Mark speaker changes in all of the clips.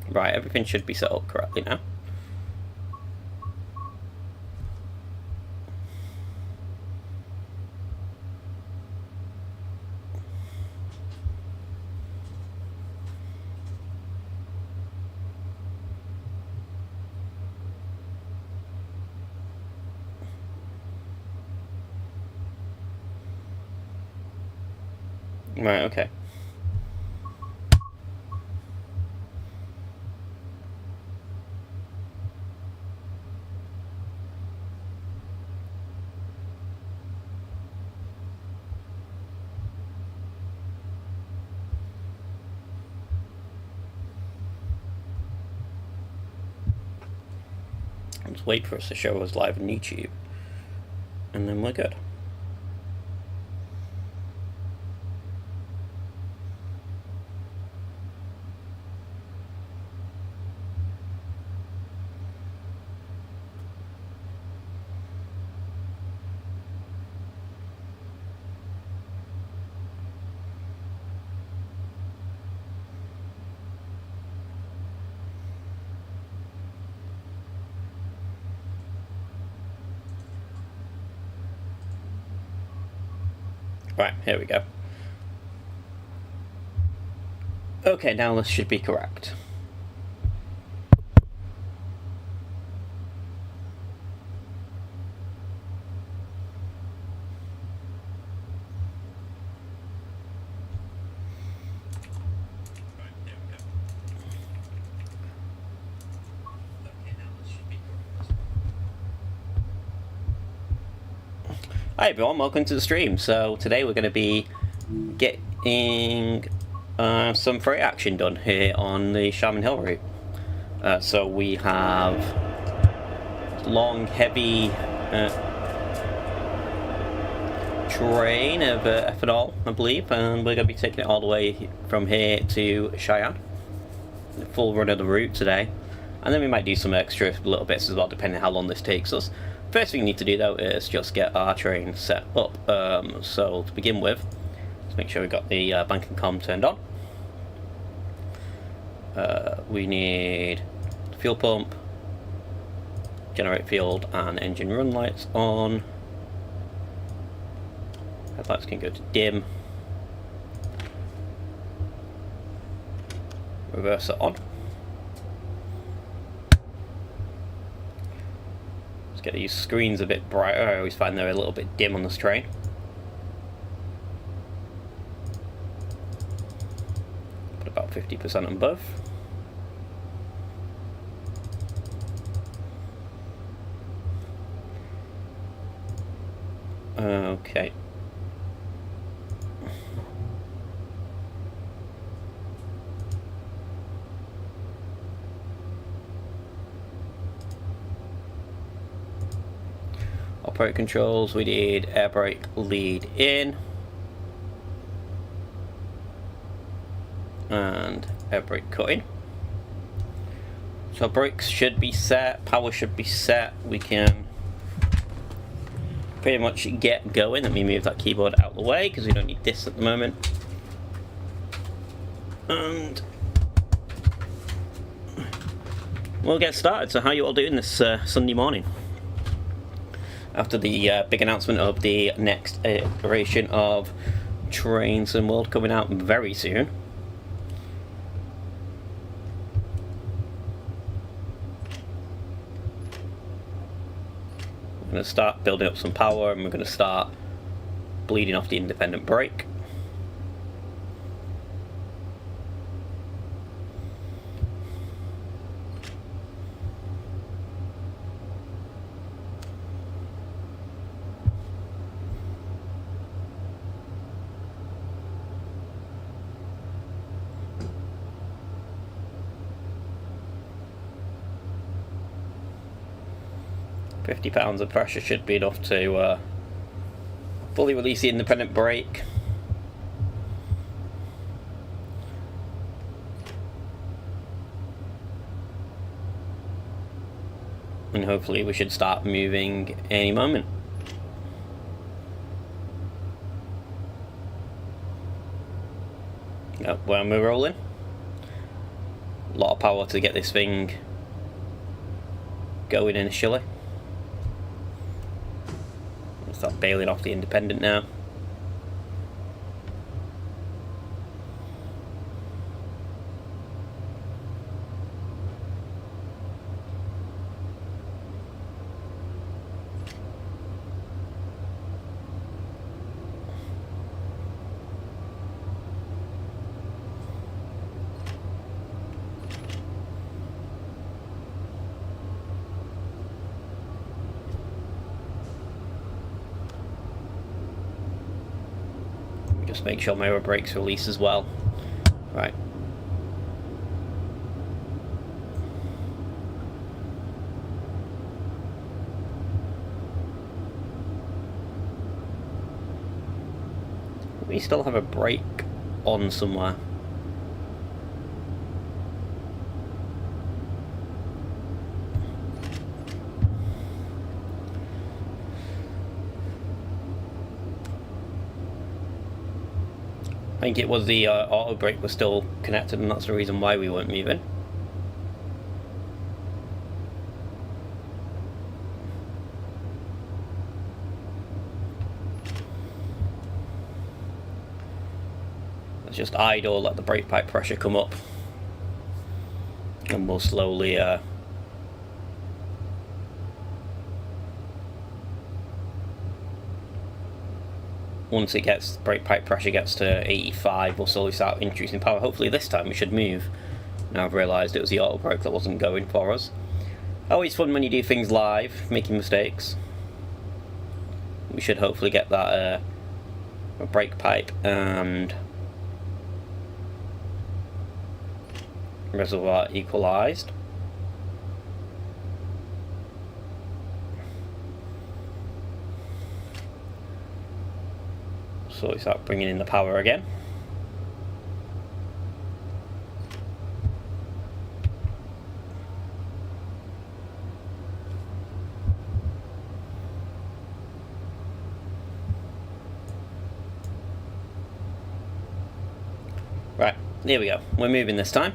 Speaker 1: Right, everything should be set up correctly now. Right, okay. Just wait for us to show us live on YouTube, and then we're good. Right, here we go. Okay, now this should be correct. Hi everyone, welcome to the stream. So today we're going to be getting some freight action done here on the Sherman Hill route. So we have long, heavy train of ethanol, I believe, and we're going to be taking it all the way from here to Cheyenne. The full run of the route today, and then we might do some extra little bits as well, depending on how long this takes us. First thing we need to do though is just get our train set up. So to begin with, let's make sure we've got the bank and comm turned on. We need the fuel pump, generate field and engine run lights on. Headlights can go to dim. Reverser on. Get these screens a bit brighter. I always find they're a little bit dim on this train. Put about 50% on both. Okay. Operate controls, we need air brake lead in and air brake cut in. So brakes should be set, power should be set, we can pretty much get going. Let me move that keyboard out of the way because we don't need this at the moment. And we'll get started. So how are you all doing this Sunday morning? After the big announcement of the next iteration of Trains and World coming out very soon. We're going to start building up some power and we're going to start bleeding off the independent brake. 50 pounds of pressure should be enough to fully release the independent brake. And hopefully we should start moving any moment. When we're rolling. A lot of power to get this thing going initially. I'll start bailing off the independent now. Just make sure my other brakes release as well. Right. We still have a brake on somewhere. I think it was the auto brake was still connected, and that's the reason why we weren't moving. Let's just idle, let the brake pipe pressure come up, and we'll slowly once it gets, brake pipe pressure gets to 85, we'll slowly start introducing power. Hopefully this time we should move. Now I've realised it was the auto brake that wasn't going for us. Always fun when you do things live, making mistakes. We should hopefully get that brake pipe and reservoir equalised. So we start bringing in the power again. Right, here we go. We're moving this time.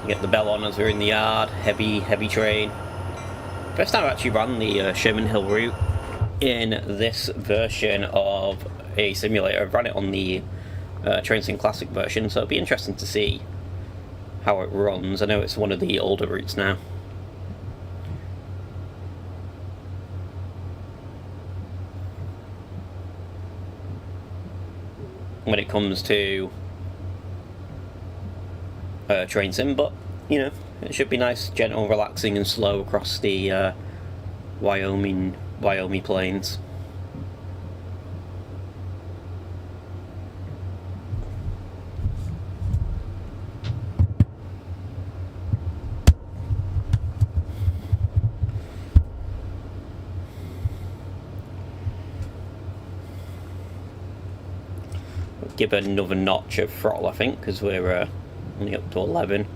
Speaker 1: Get the bell on as we're in the yard. Heavy train. First time I actually ran the Sherman Hill route in this version of a simulator. I've ran it on the Train Sim Classic version, so it'll be interesting to see how it runs. I know it's one of the older routes now. When it comes to Train Sim, but you know, it should be nice, gentle, relaxing and slow across the Wyoming plains. Give it another notch of throttle, I think, because we're only up to 11.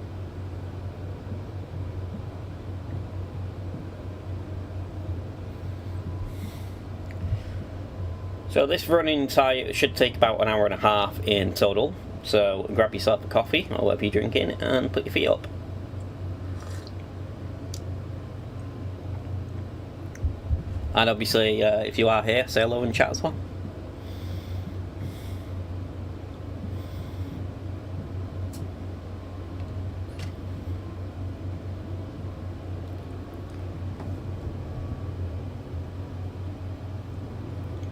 Speaker 1: So this running time should take about an hour and a half in total. So grab yourself a coffee or whatever you're drinking and put your feet up. And obviously, if you are here, say hello and chat as well.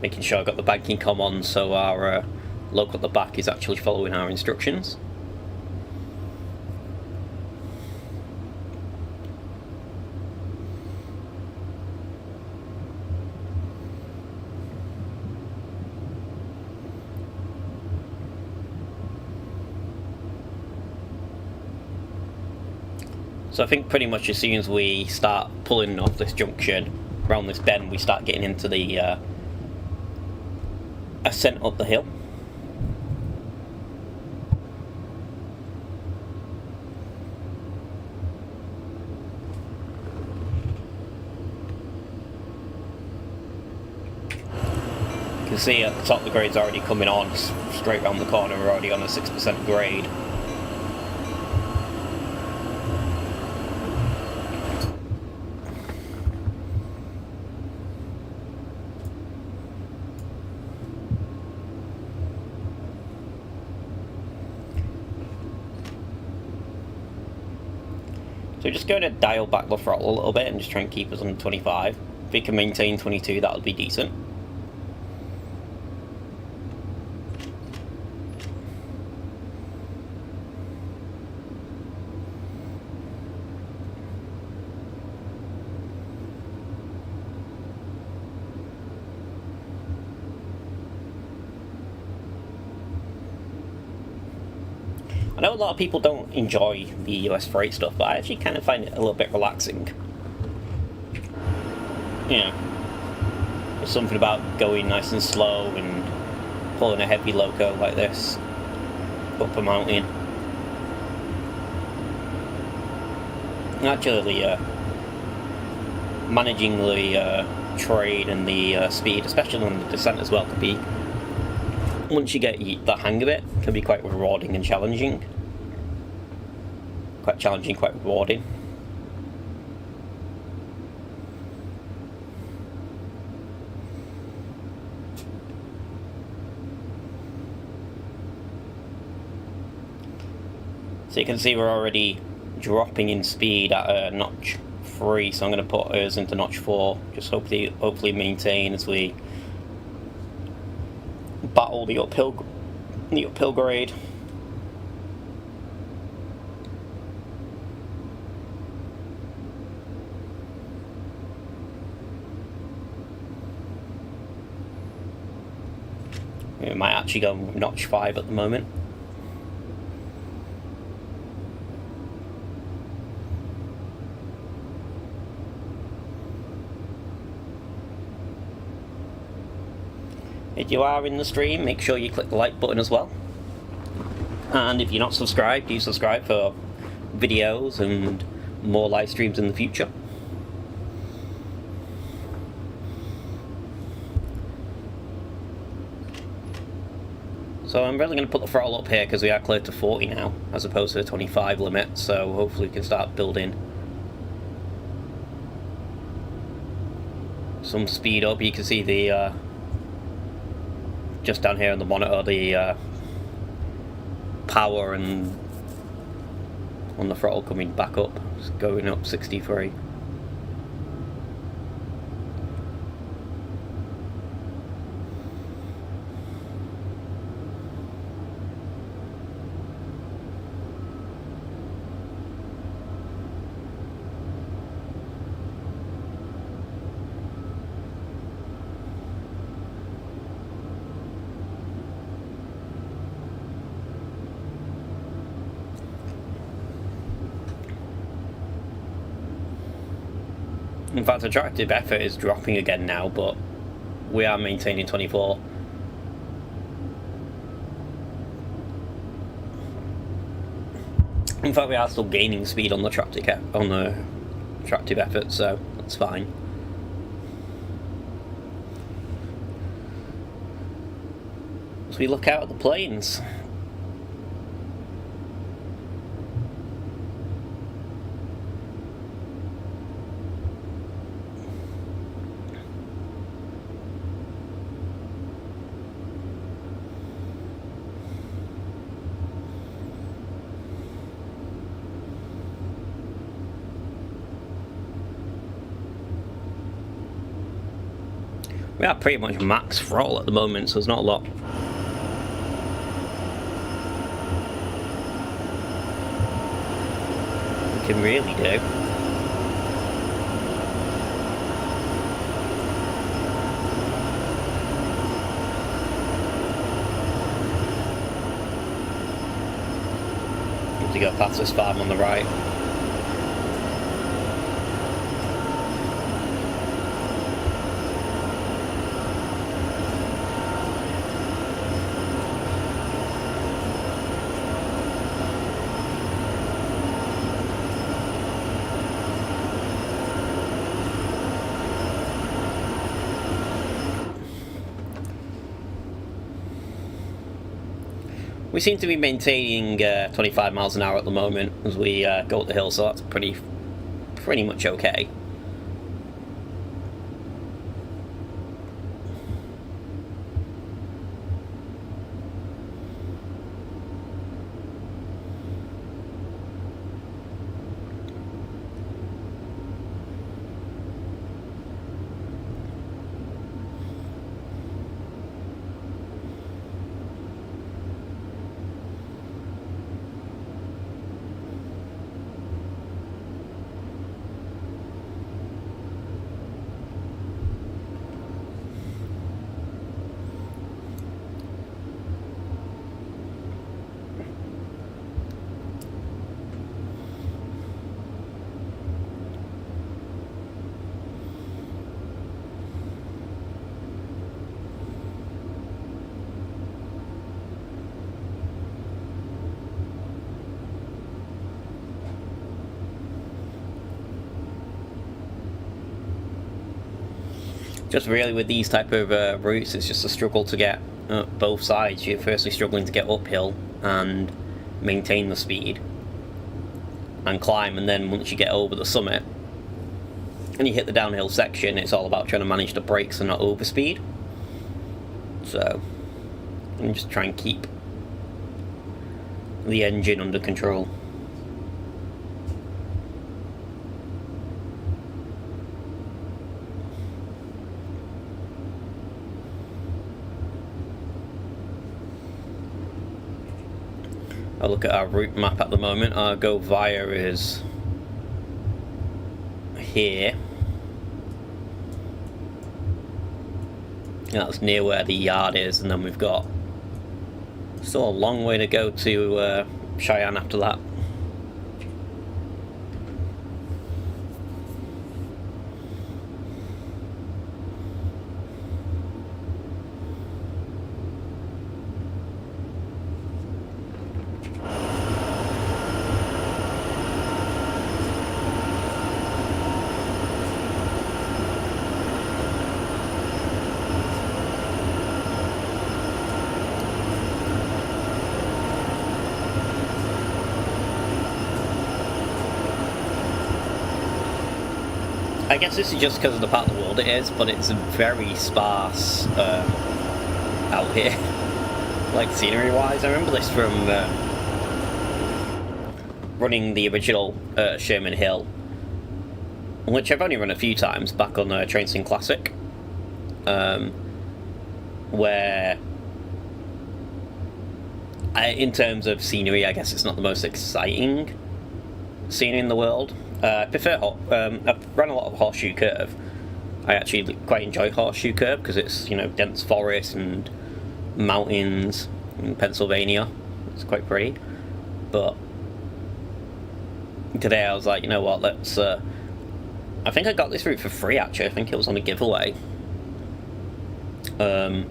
Speaker 1: Making sure I've got the banking comm on so our local at the back is actually following our instructions. So I think pretty much as soon as we start pulling off this junction, around this bend, we start getting into the ascent up the hill. can see at the top the grade's already coming on, straight around the corner, we're already on a 6% grade. So just going to dial back the throttle a little bit and just try and keep us under 25. If we can maintain 22, that would be decent. I know a lot of people don't enjoy the US freight stuff, but I actually kind of find it a little bit relaxing. Yeah. There's something about going nice and slow and pulling a heavy loco like this up a mountain. And actually, managing the terrain and the speed, especially on the descent as well, could be, once you get the hang of it, can be quite rewarding and challenging. Quite challenging, quite rewarding. So you can see we're already dropping in speed at notch 3, so I'm going to put ours into notch 4, just hopefully maintain as we battle the uphill grade. We might actually go notch 5 at the moment. If you are in the stream, make sure you click the like button as well. And if you're not subscribed, do subscribe for videos and more live streams in the future. So I'm really going to put the throttle up here because we are clear to 40 now, as opposed to the 25 limit, so hopefully we can start building some speed up. You can see the just down here on the monitor, the power and on the throttle coming back up, it's going up 63. In fact, attractive effort is dropping again now, but we are maintaining 24. In fact, we are still gaining speed on the attractive effort, so that's fine. As we look out at the plains, we are pretty much max throttle at the moment, so there's not a lot we can really do. Need to go past this farm on the right. We seem to be maintaining 25 miles an hour at the moment as we go up the hill, so that's pretty much okay. Just really with these type of routes, it's just a struggle to get both sides. You're firstly struggling to get uphill and maintain the speed and climb, and then once you get over the summit and you hit the downhill section, it's all about trying to manage the brakes and not overspeed. So I'm just trying to keep the engine under control. I'll look at our route map at the moment. Our go via is here. That's near where the yard is, and then we've got still a long way to go to Cheyenne after that. I guess this is just because of the part of the world it is, but it's very sparse out here, like scenery-wise. I remember this from running the original Sherman Hill, which I've only run a few times, back on Train Sim Classic, where, in terms of scenery, I guess it's not the most exciting scenery in the world. I prefer I've run a lot of Horseshoe Curve. I actually quite enjoy Horseshoe Curve because it's, you know, dense forest and mountains in Pennsylvania. It's quite pretty. But today I was like, you know what, let's I think I got this route for free actually. I think it was on a giveaway. Where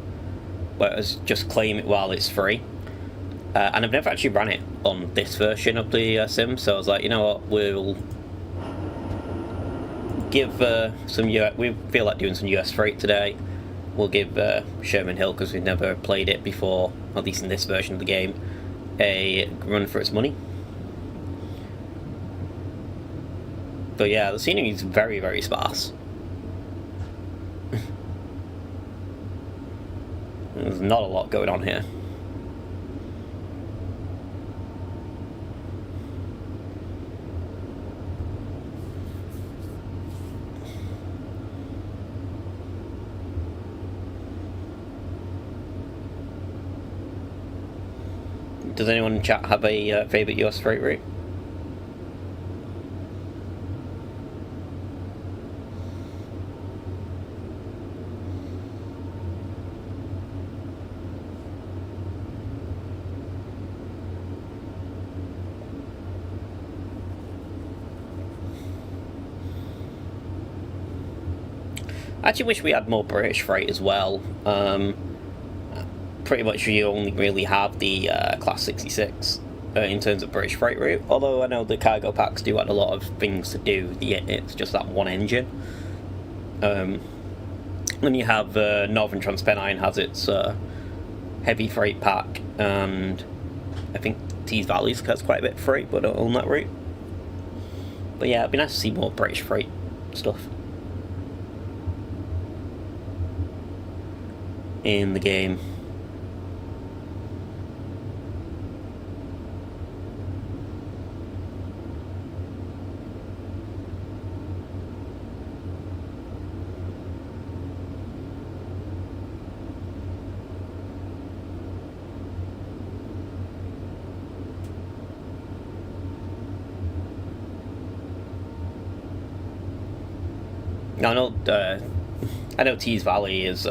Speaker 1: it was just claim it while it's free. And I've never actually ran it on this version of the sim, so I was like, you know what, we'll give we feel like doing some US freight today. We'll give Sherman Hill, because we've never played it before, at least in this version of the game, a run for its money. But yeah, the scenery is very, very sparse. There's not a lot going on here. Does anyone in chat have a favourite US freight route? I actually wish we had more British freight as well. Pretty much you only really have the Class 66 in terms of British freight route, although I know the cargo packs do add a lot of things to do. It's just that one engine. Then you have Northern Transpennine has its heavy freight pack, and I think Tees Valley's has quite a bit of freight, but I don't own that route. But yeah, it'd be nice to see more British freight stuff in the game. I know Tees Valley is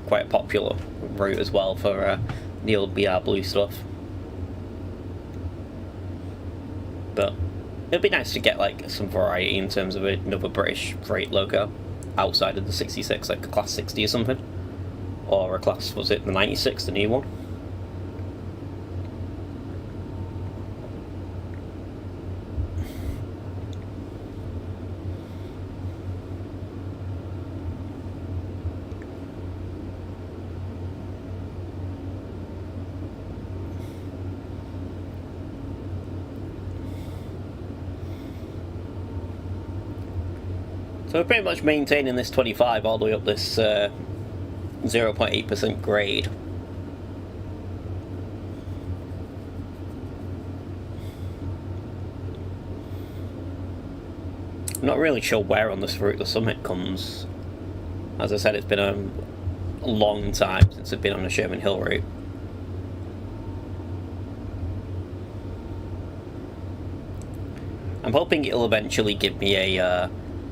Speaker 1: quite a popular route as well for the old BR Blue stuff. But it'd be nice to get like some variety in terms of another British freight logo outside of the 66, like a Class 60 or something. Or a Class, was it the 96, the new one? So we're pretty much maintaining this 25 all the way up this 0.8% grade. I'm not really sure where on this route the summit comes. As I said, it's been a long time since I've been on a Sherman Hill route. I'm hoping it'll eventually give me a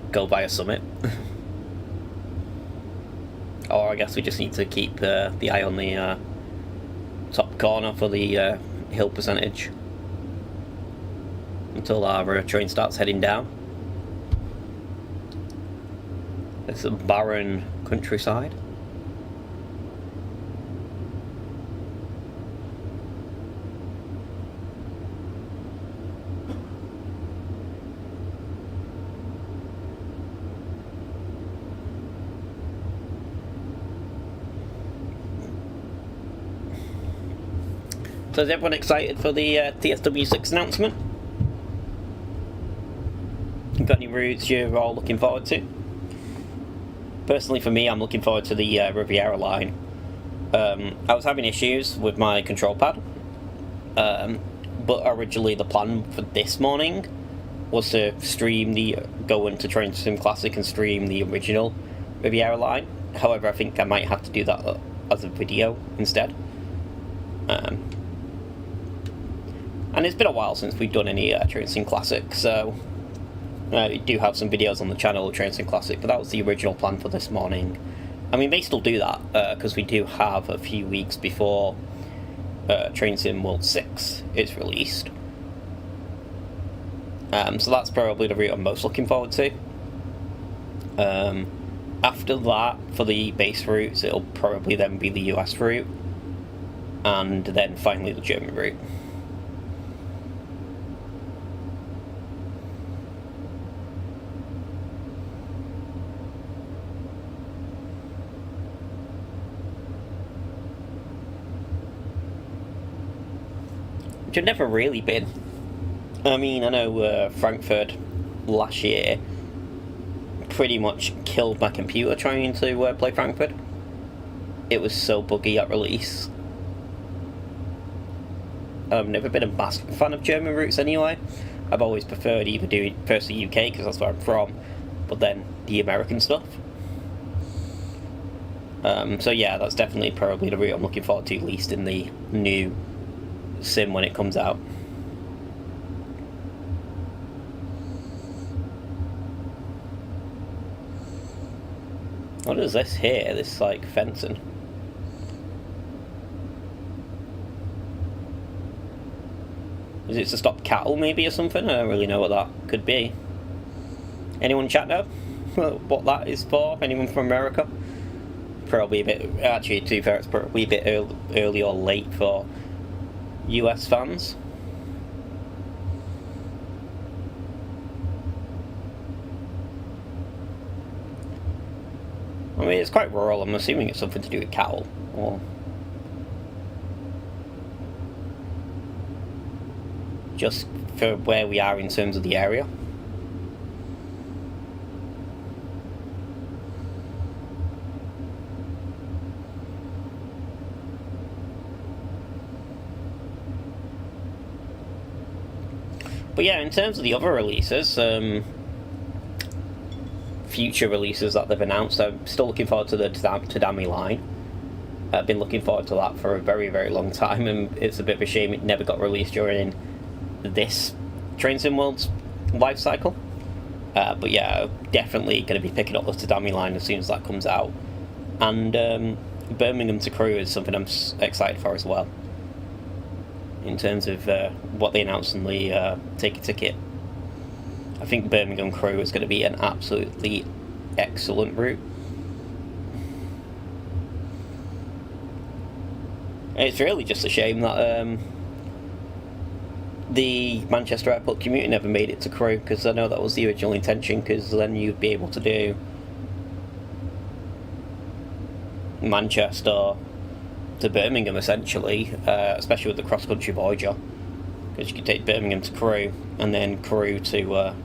Speaker 1: go by a summit. Or I guess we just need to keep the eye on the top corner for the hill percentage until our train starts heading down. It's a barren countryside. So is everyone excited for the TSW 6 announcement? Got any routes you're all looking forward to? Personally for me, I'm looking forward to the Riviera line. I was having issues with my control pad, but originally the plan for this morning was to go into Train Sim Classic and stream the original Riviera line. However, I think I might have to do that as a video instead. And it's been a while since we've done any Train Sim Classic, so we do have some videos on the channel of Train Sim Classic, but that was the original plan for this morning. And we may still do that, because we do have a few weeks before Train Sim World 6 is released. So that's probably the route I'm most looking forward to. After that, for the base routes, it'll probably then be the US route, and then finally the German route. Which I've never really been. I mean, I know Frankfurt last year pretty much killed my computer trying to play Frankfurt. It was so buggy at release. I've never been a massive fan of German routes anyway. I've always preferred either doing first the UK, because that's where I'm from, but then the American stuff. So yeah, that's definitely probably the route I'm looking forward to, at least in the new sim when it comes out. What is this here? This like fencing. Is it to stop cattle maybe or something? I don't really know what that could be. Anyone chat know what that is for? Anyone from America? Probably a bit, actually to be fair, it's probably a bit early or late for US fans. I mean, it's quite rural. I'm assuming it's something to do with cattle. Or just for where we are in terms of the area. But yeah, in terms of the other releases, future releases that they've announced, I'm still looking forward to the Tadami line. I've been looking forward to that for a very, very long time, and it's a bit of a shame it never got released during this Train Sim World's life cycle. But yeah, definitely going to be picking up the Tadami line as soon as that comes out. And Birmingham to Crewe is something I'm excited for as well, in terms of what they announced in the Take a Ticket. I think Birmingham Crewe is going to be an absolutely excellent route. It's really just a shame that the Manchester Airport commuter never made it to Crewe, because I know that was the original intention, because then you'd be able to do Manchester to Birmingham essentially, especially with the cross-country Voyager, because you could take Birmingham to Crewe and then Crewe to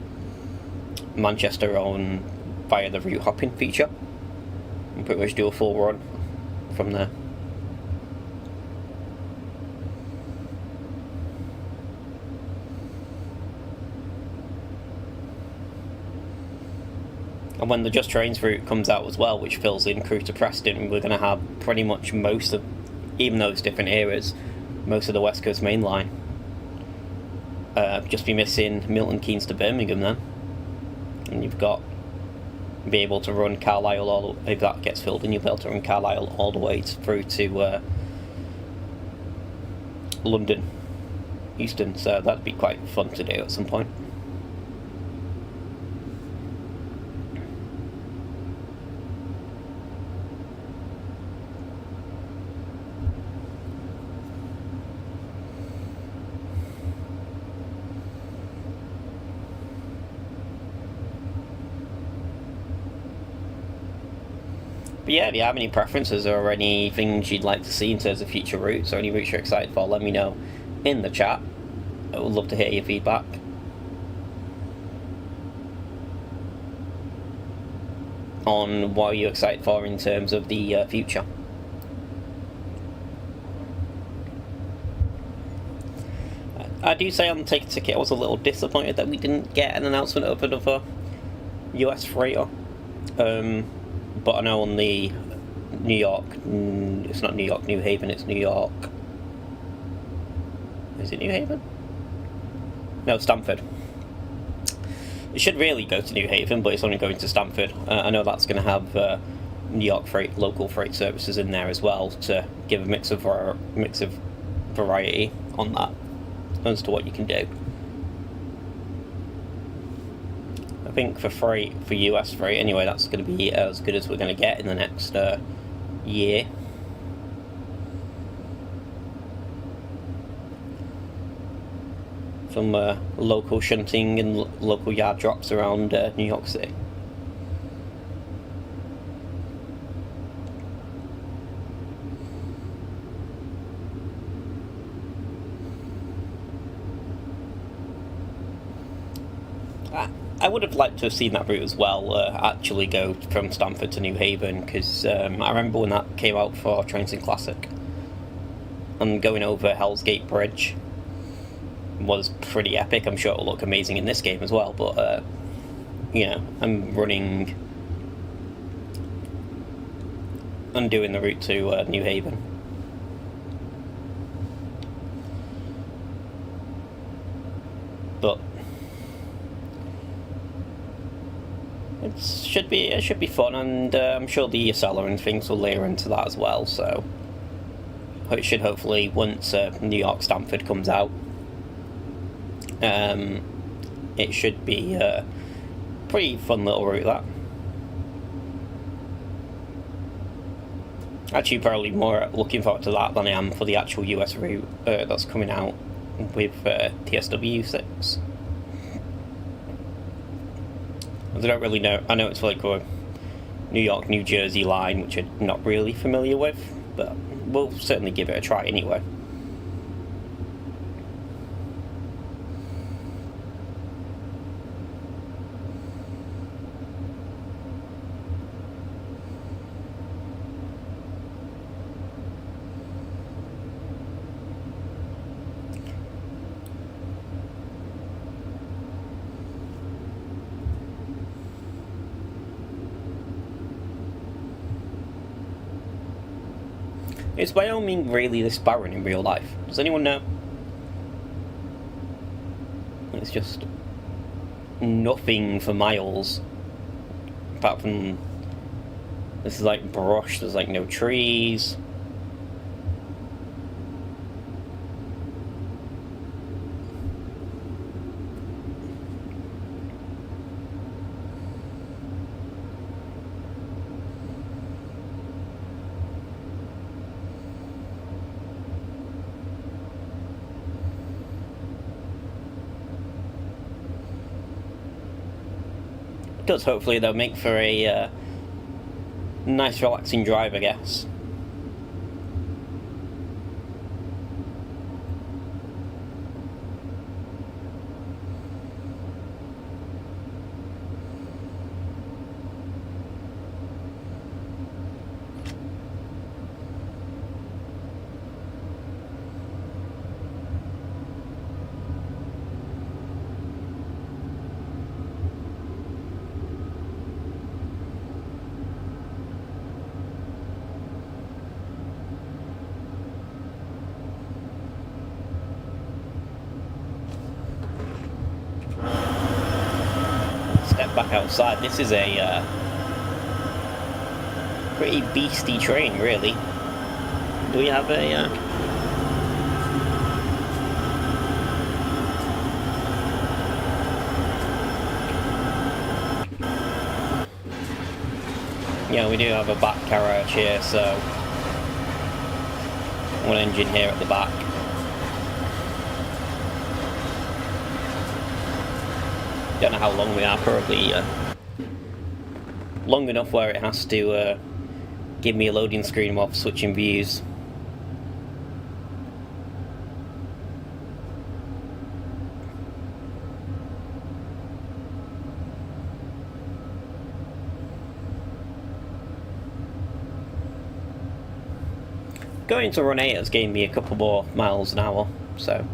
Speaker 1: Manchester on via the route hopping feature, and pretty much do a full run from there. And when the Just Trains route comes out as well, which fills in Crewe to Preston, we're going to have pretty much most of, even though it's different eras, most of the West Coast main line. Just be missing Milton Keynes to Birmingham then. And you've got, be able to run Carlisle all, if that gets filled in, you'll be able to run Carlisle all the way through to London, Euston, so that'd be quite fun to do at some point. But yeah, if you have any preferences or any things you'd like to see in terms of future routes or any routes you're excited for, let me know in the chat. I would love to hear your feedback. On what you're excited for in terms of the future. I do say on the Take a Ticket I was a little disappointed that we didn't get an announcement of another US freighter. But I know on the New York, it's not New York, New Haven, it's New York. Is it New Haven? No, Stamford. It should really go to New Haven, but it's only going to Stamford. I know that's going to have New York freight, local freight services in there as well, to give a mix of variety on that as to what you can do. I think for freight, for US freight anyway, that's going to be as good as we're going to get in the next year. Some local shunting and local yard drops around New York City. I would have liked to have seen that route as well, actually go from Stamford to New Haven, because I remember when that came out for Train Sim Classic, and going over Hell's Gate Bridge was pretty epic. I'm sure it'll look amazing in this game as well, but you know, I'm running and doing the route to New Haven. But it should be fun, and I'm sure the Acela and things will layer into that as well. So it should hopefully, once New York Stamford comes out, it should be a pretty fun little route. That actually probably more looking forward to that than I am for the actual US route that's coming out with TSW 6. I don't really know. I know it's like a New York, New Jersey line, which I'm not really familiar with, but we'll certainly give it a try anyway. Is Wyoming really this barren in real life? Does anyone know? It's just nothing for miles. Apart from this is like brush, there's like no trees. It does, hopefully they'll make for a nice relaxing drive, I guess. Step back outside. This is a pretty beastie train, really. Do we have a yeah, we do have a back carriage here, so one engine here at the back. Don't know how long we are, probably long enough where it has to give me a loading screen while switching views. Going to run 8 has gained me a couple more miles an hour, so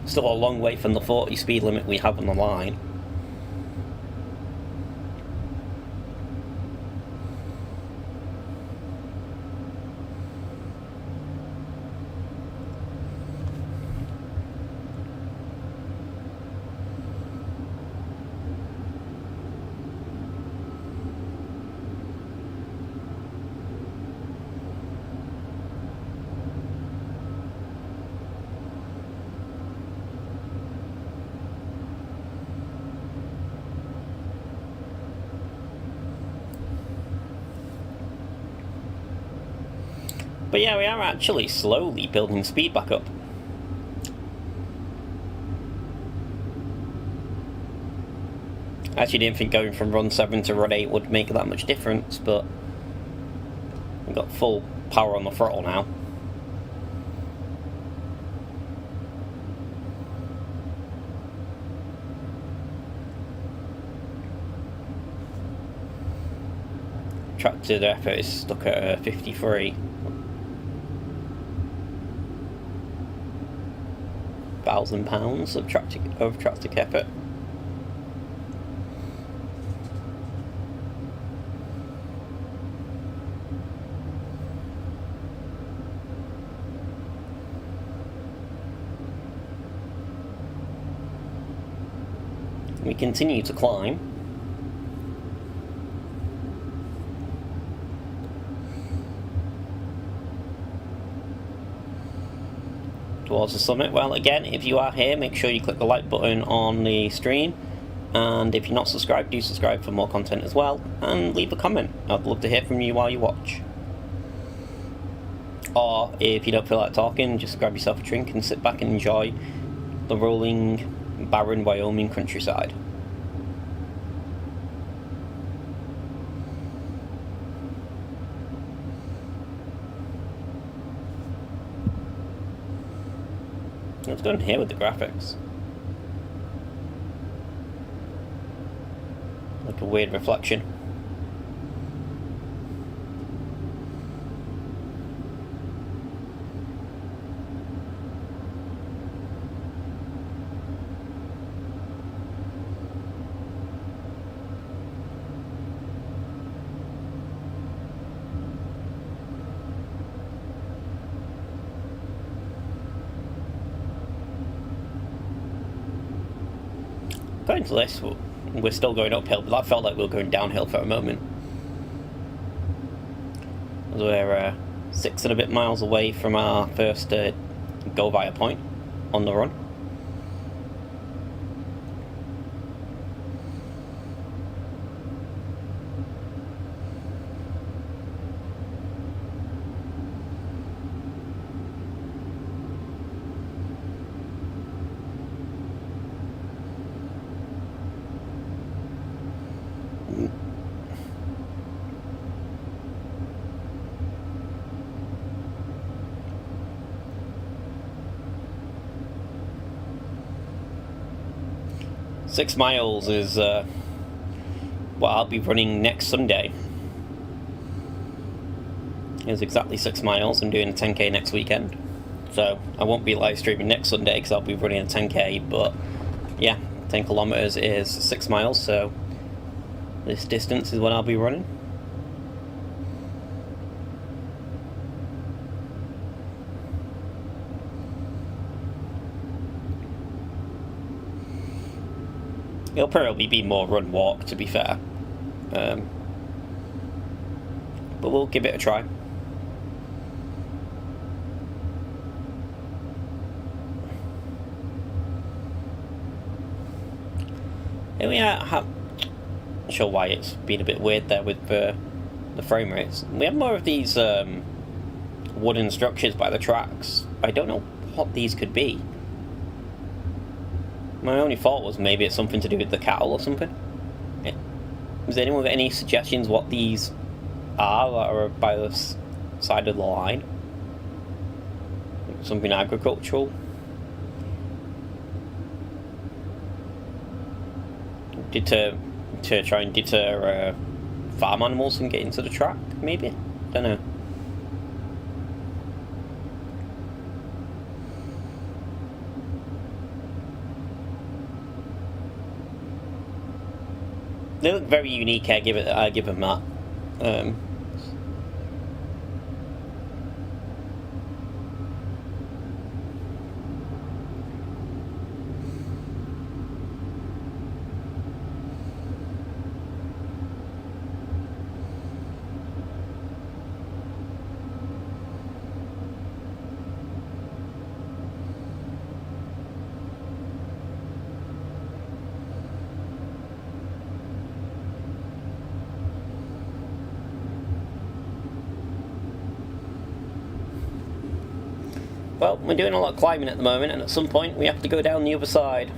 Speaker 1: still a long way from the 40 speed limit we have on the line. But yeah, we are actually slowly building speed back up. I actually didn't think going from run 7 to run 8 would make that much difference, but we've got full power on the throttle now. Tractor effort is stuck at 53. £1,000 of tractor effort. We continue to climb. Towards the summit. Well, again, if you are here, make sure you click the like button on the stream, and if you're not subscribed, do subscribe for more content as well, and leave a comment. I'd love to hear from you while you watch. Or if you don't feel like talking, just grab yourself a drink and sit back and enjoy the rolling, barren Wyoming countryside. Let's go in here with the graphics. Like a weird reflection. According to this, we're still going uphill, but that felt like we were going downhill for a moment. As we're 6 and a bit miles away from our first go via point on the run. Six miles is what I'll be running next Sunday. It's exactly 6 miles. I'm doing a 10k next weekend, so I won't be live streaming next Sunday because I'll be running a 10k. But yeah, 10 kilometers is 6 miles, so this distance is what I'll be running. It'll probably be more run walk, to be fair, but we'll give it a try. Here we are. Not sure why it's been a bit weird there with the frame rates. We have more of these wooden structures by the tracks. I don't know what these could be. My only thought was maybe it's something to do with the cattle or something. Has anyone got any suggestions what these are that are by the side of the line? Something agricultural? To try and deter farm animals from getting to the track, maybe? Don't know. They look very unique. I give them that. Well, we're doing a lot of climbing at the moment, and at some point we have to go down the other side.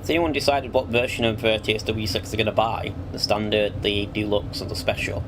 Speaker 1: Has anyone decided what version of TSW 6 they're going to buy? The standard, the deluxe, or the special?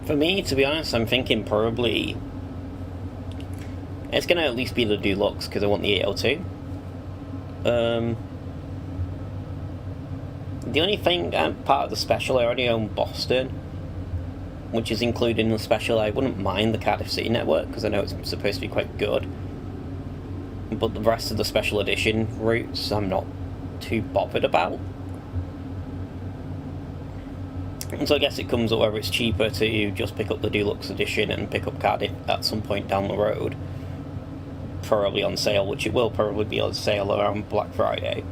Speaker 1: For me, to be honest, I'm thinking probably it's going to at least be the Deluxe because I want the 802. The only thing, part of the special, I already own Boston, which is included in the special. I wouldn't mind the Cardiff City Network because I know it's supposed to be quite good. But the rest of the special edition routes, I'm not too bothered about. And so I guess it comes up whether it's cheaper to just pick up the Deluxe edition and pick up Cardiff at some point down the road. Probably on sale, which it will probably be on sale around Black Friday.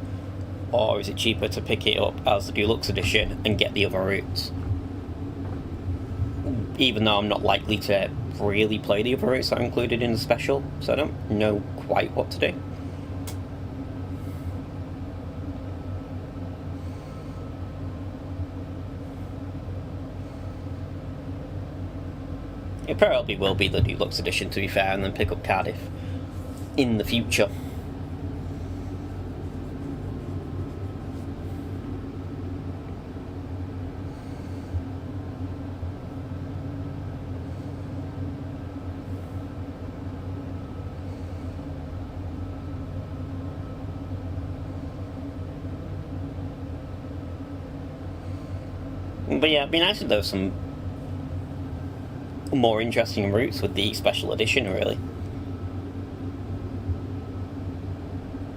Speaker 1: Or is it cheaper to pick it up as the Deluxe edition and get the other routes? Even though I'm not likely to really play the other routes that are included in the special, so I don't know quite what to do. It probably will be the Deluxe edition, to be fair, and then pick up Cardiff in the future. But yeah, it'd be nice if there was some more interesting routes with the special edition, really.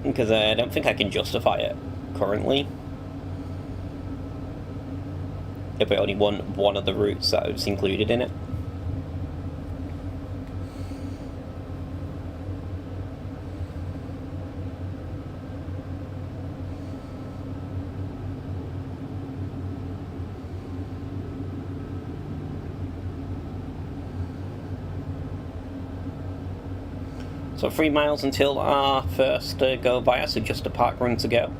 Speaker 1: Because I don't think I can justify it currently. If I only want one of the routes that was included in it. So 3 miles until our first go by, so just a park run to go.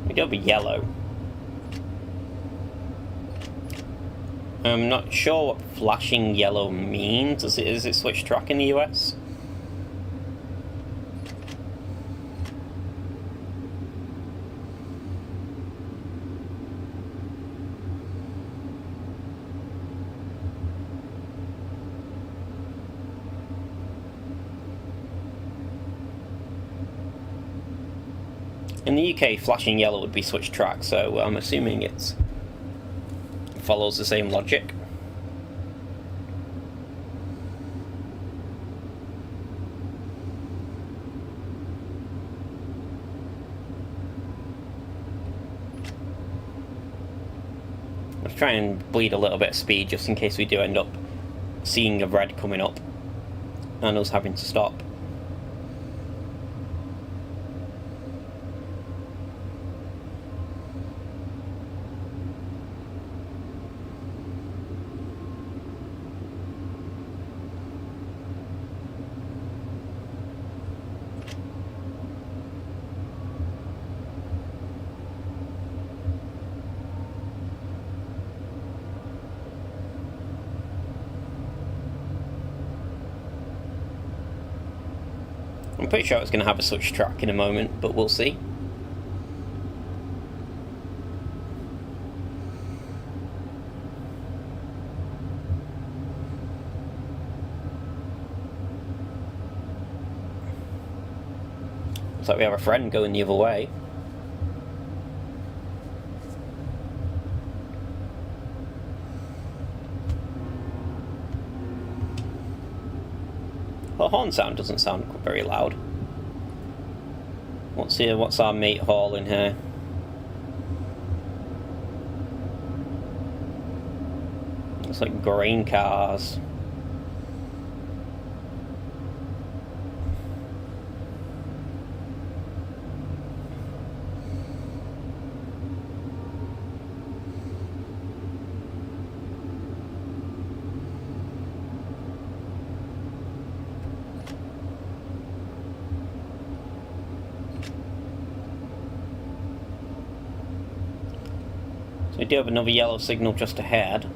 Speaker 1: We go with yellow. I'm not sure what flashing yellow means. Is it switch track in the US? In the UK, flashing yellow would be switch track, so I'm assuming it follows the same logic. Let's try and bleed a little bit of speed just in case we do end up seeing a red coming up and us having to stop. I'm pretty sure it's going to have a switch track in a moment, but we'll see. Looks like we have a friend going the other way. The horn sound doesn't sound very loud. Let's see what's our mate hauling here. It's like grain cars. We do have another yellow signal just ahead.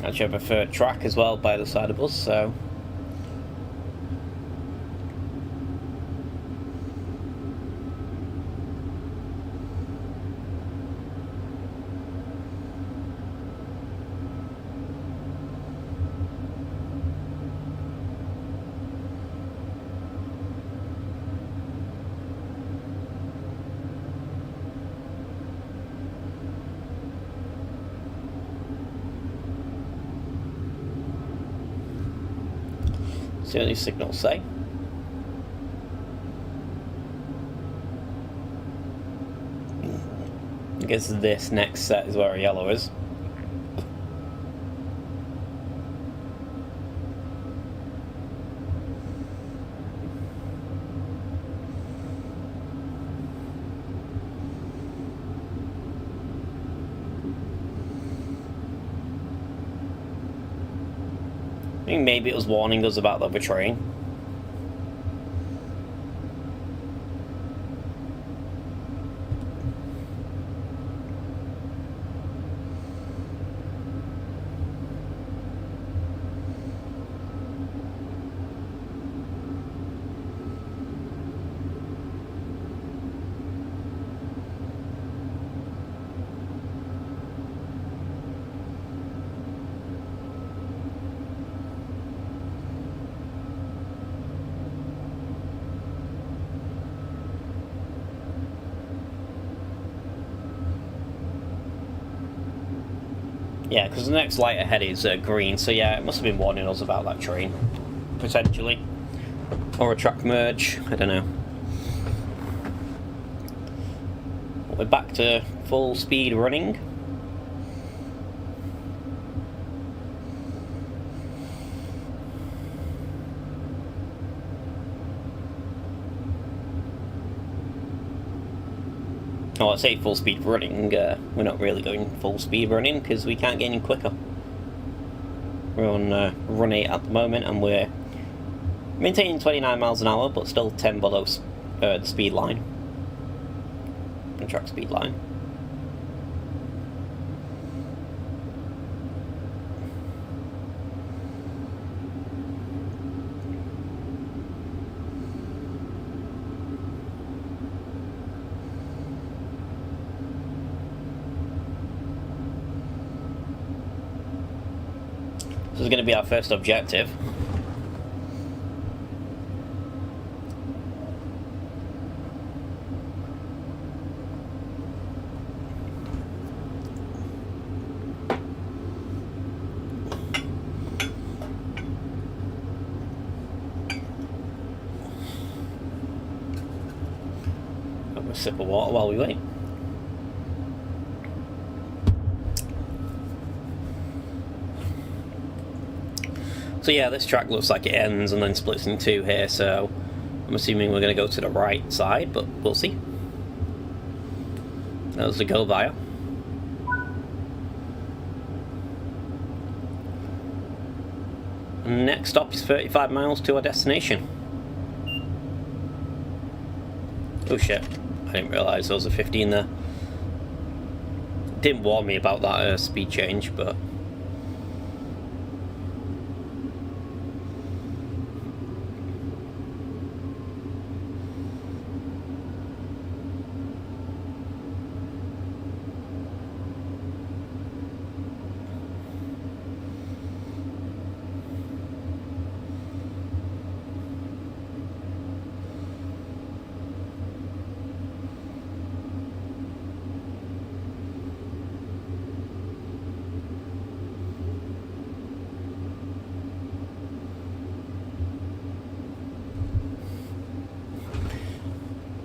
Speaker 1: Actually have a third track as well by the side of us, so see what these signals say. I guess this next set is where our yellow is. I think maybe it was warning us about the other train. Yeah, because the next light ahead is green, so yeah, it must have been warning us about that train, potentially. Or a track merge, I don't know. We're back to full speed running. Oh, I say full speed running, we're not really going full speed running because we can't get any quicker. We're on run 8 at the moment and we're maintaining 29 miles an hour but still 10 below the speed line. The track speed line. This is going to be our first objective. Have a sip of water while we wait. So yeah, this track looks like it ends and then splits in two here, so I'm assuming we're going to go to the right side, but we'll see. That was the go via. And next stop is 35 miles to our destination. Oh shit, I didn't realise there was a 15 there. Didn't warn me about that speed change, but...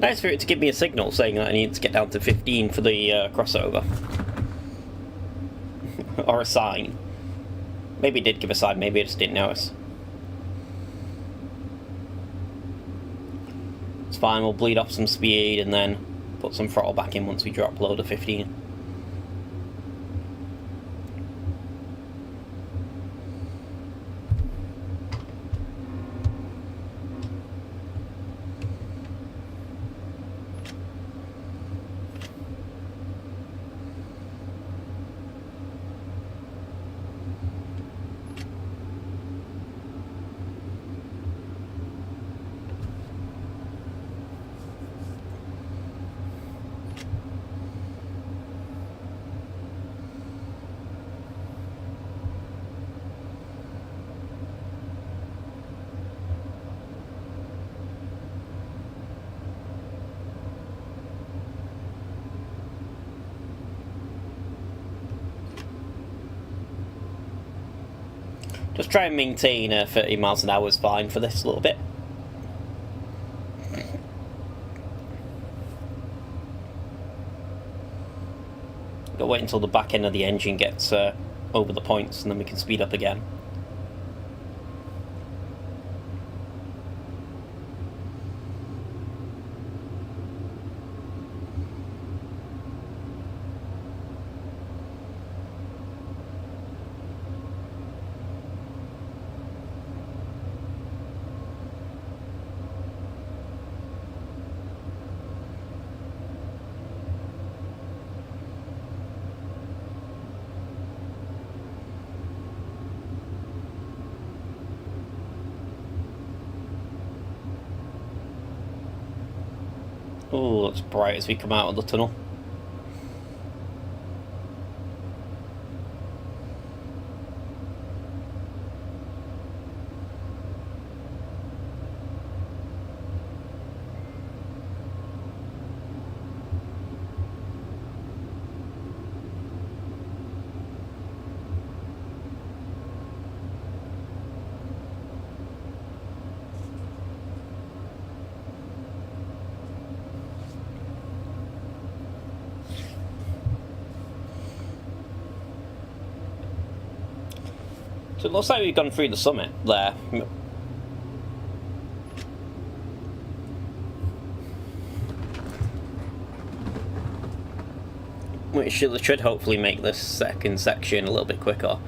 Speaker 1: Nice for it to give me a signal saying that I need to get down to 15 for the crossover. Or a sign. Maybe it did give a sign, maybe I just didn't notice. It's fine, we'll bleed off some speed and then put some throttle back in once we drop below to 15. Just try and maintain 30 miles an hour is fine for this little bit. Gotta wait until the back end of the engine gets over the points and then we can speed up again. Oh, looks bright as we come out of the tunnel. So it looks like we've gone through the summit there. Which should hopefully make this second section a little bit quicker.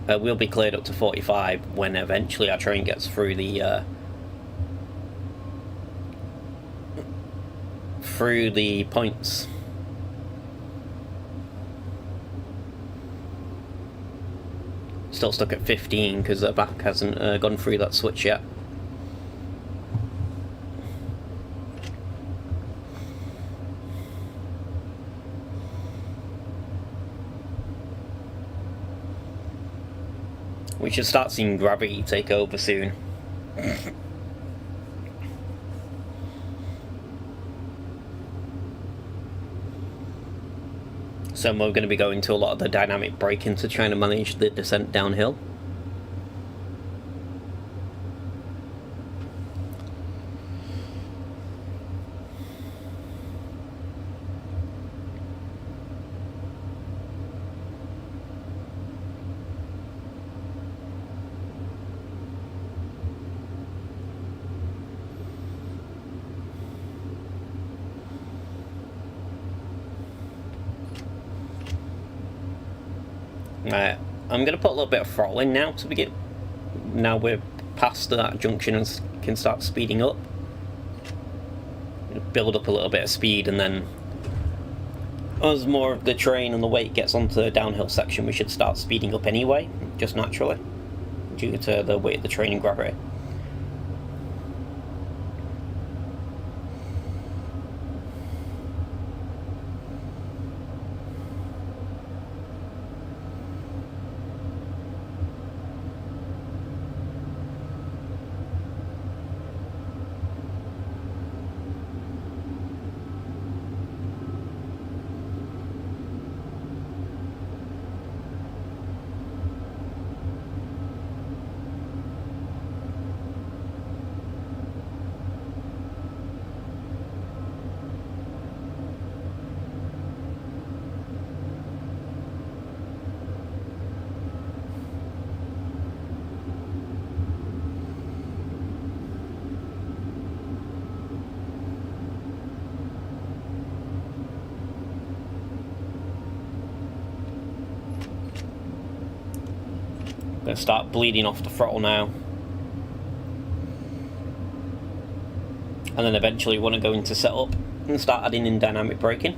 Speaker 1: We'll be cleared up to 45 when eventually our train gets through the points. Still stuck at 15 because the back hasn't gone through that switch yet. We should start seeing gravity take over soon. So we're going to be going to a lot of the dynamic braking to try to manage the descent downhill. I'm going to put a little bit of throttle in now to begin. Now we're past that junction and can start speeding up. build up a little bit of speed, and then as more of the terrain and the weight gets onto the downhill section, we should start speeding up anyway, just naturally, due to the weight of the terrain and gravity. Going to start bleeding off the throttle now, and then eventually want to go into setup and start adding in dynamic braking.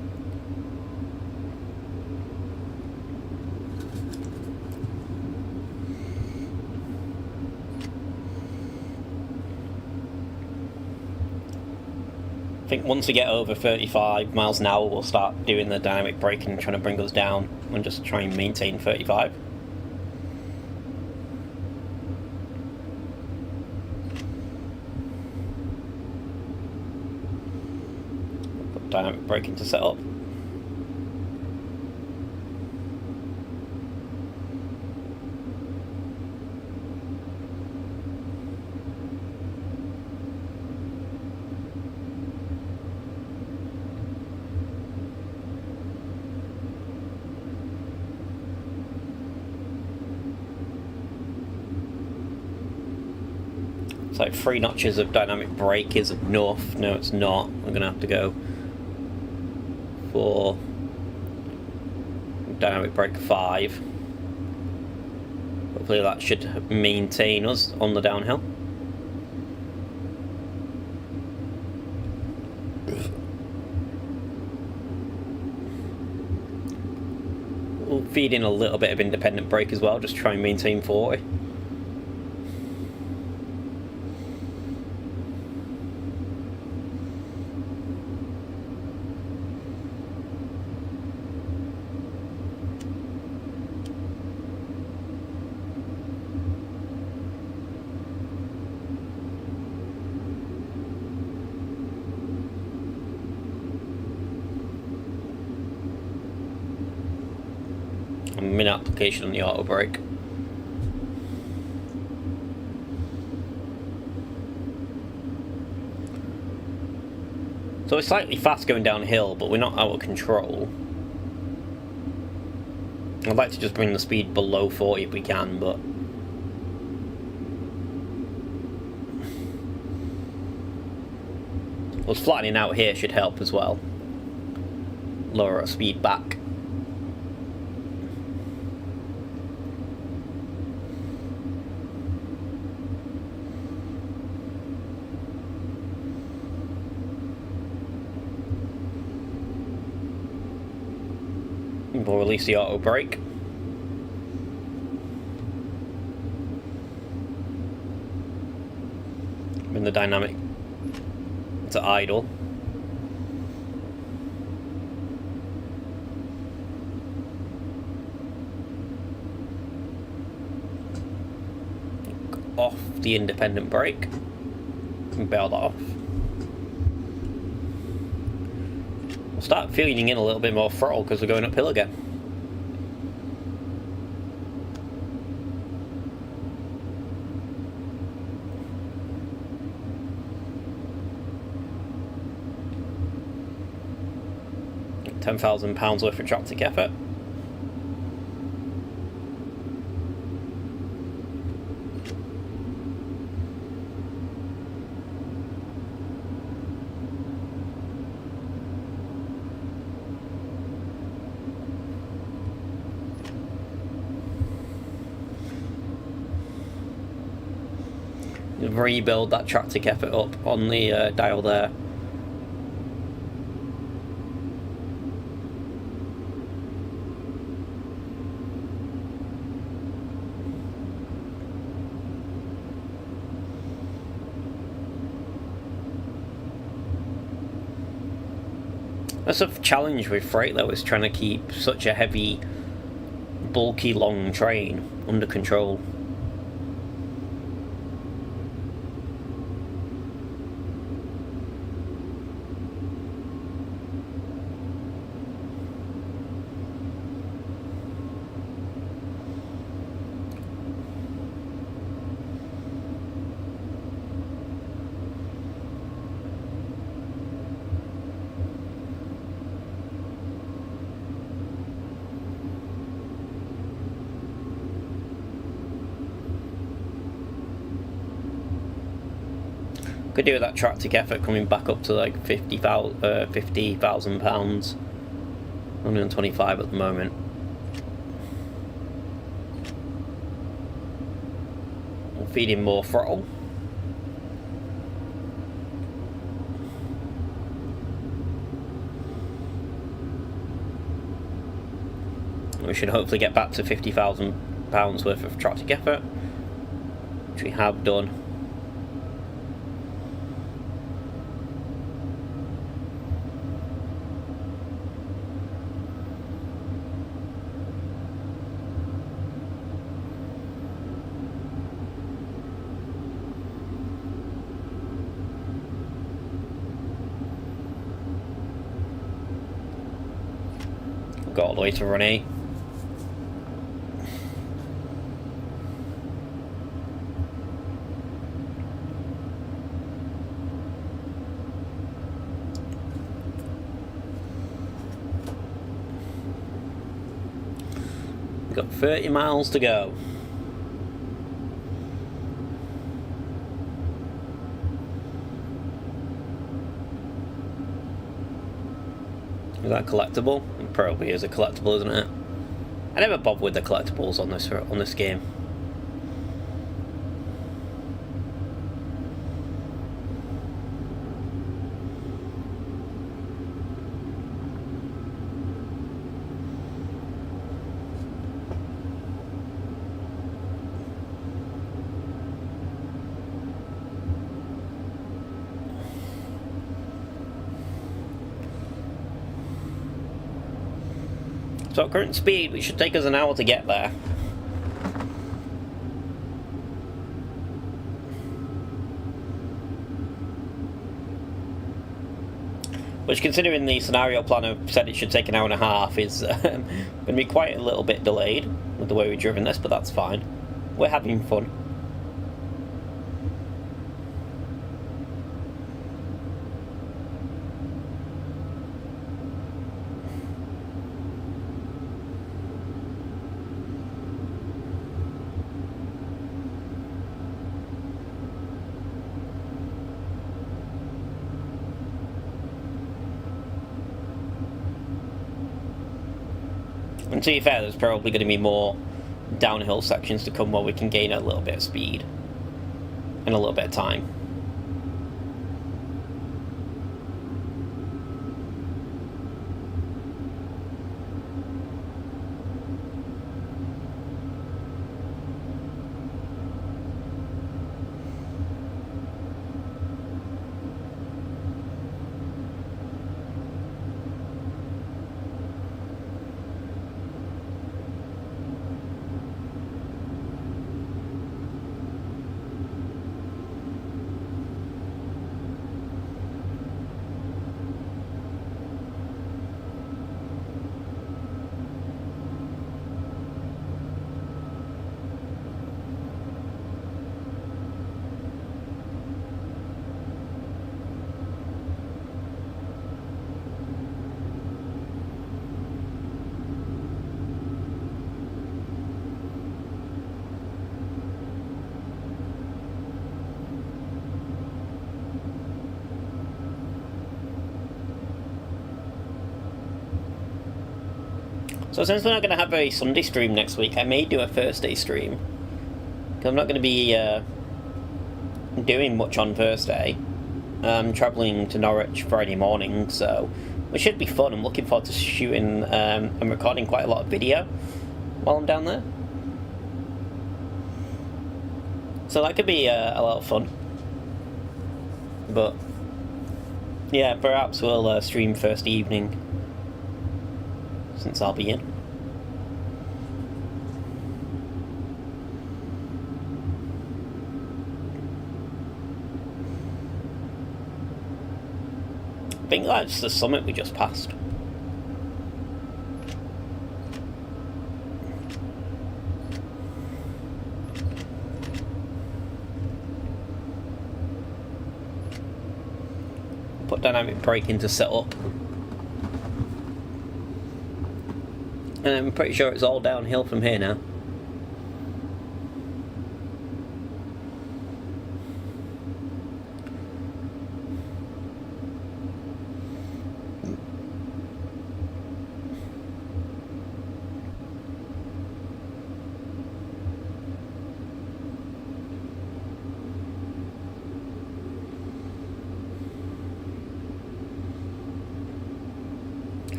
Speaker 1: I think once we get over 35 miles an hour, we'll start doing the dynamic braking and trying to bring us down and just try and maintain 35. Dynamic braking to set up. It's like 3 notches of dynamic brake is enough. No, it's not. We're going to have to go for dynamic brake 5. Hopefully that should maintain us on the downhill. We'll feed in a little bit of independent brake as well, just try and maintain 40. Min application on the auto brake. So it's slightly fast going downhill, but we're not out of control. I'd like to just bring the speed below 40 if we can, but us flattening out here should help as well. Lower our speed back. We'll release the auto brake. Bring the dynamic to idle. Off the independent brake and bail that off. We'll start feeling in a little bit more throttle because we're going uphill again. £10,000 worth of tractic effort. Rebuild that tractic effort up on the dial there. That's a challenge with freight though, is trying to keep such a heavy, bulky, long train under control. Could do with that tractic effort coming back up to like £50,000, 125 at the moment. We'll feed in more throttle. We should hopefully get back to £50,000 worth of tractic effort, which we have done. Got all the way to run 8. We've got 30 miles to go. Is that collectible? It probably is a collectible, isn't it? I never bother with the collectibles on this game. So at current speed, it should take us an hour to get there. Which, considering the scenario planner said it should take an hour and a half, is going to be quite a little bit delayed with the way we've driven this, but that's fine. We're having fun. And to be fair, there's probably going to be more downhill sections to come where we can gain a little bit of speed and a little bit of time. So since we're not going to have a Sunday stream next week, I may do a Thursday stream. Because I'm not going to be doing much on Thursday. I'm travelling to Norwich Friday morning, so it should be fun. I'm looking forward to shooting and recording quite a lot of video while I'm down there. So that could be a lot of fun. But Yeah, perhaps we'll stream first evening, since I'll be in. I think that's the summit we just passed. Put dynamic braking to set up. And I'm pretty sure it's all downhill from here now.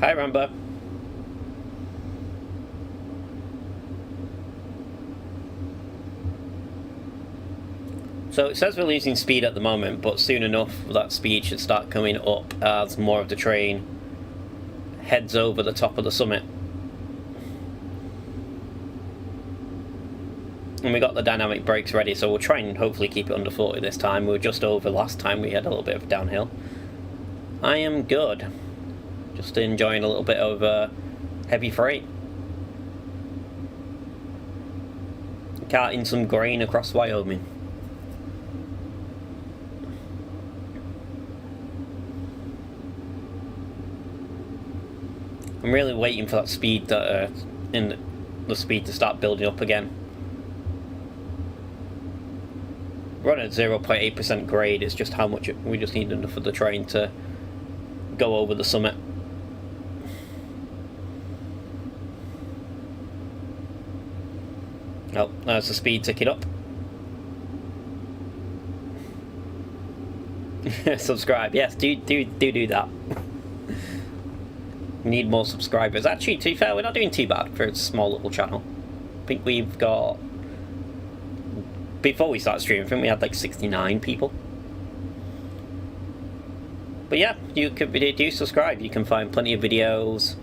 Speaker 1: Hi, Rambo. So it says we're losing speed at the moment, but soon enough that speed should start coming up as more of the train heads over the top of the summit. And we got the dynamic brakes ready, so we'll try and hopefully keep it under 40 this time. We were just over last time, we had a little bit of downhill. I am good. Just enjoying a little bit of heavy freight. Carting some grain across Wyoming. I'm really waiting for that speed in the speed to start building up again. We're on a 0.8% grade. It's just how much we just need enough of the train to go over the summit. Oh, there's the speed ticking up. Subscribe, yes, do that. We need more subscribers. Actually, to be fair, we're not doing too bad for a small little channel. I think we've got... Before we started streaming, I think we had like 69 people. But yeah, you could do subscribe. You can find plenty of videos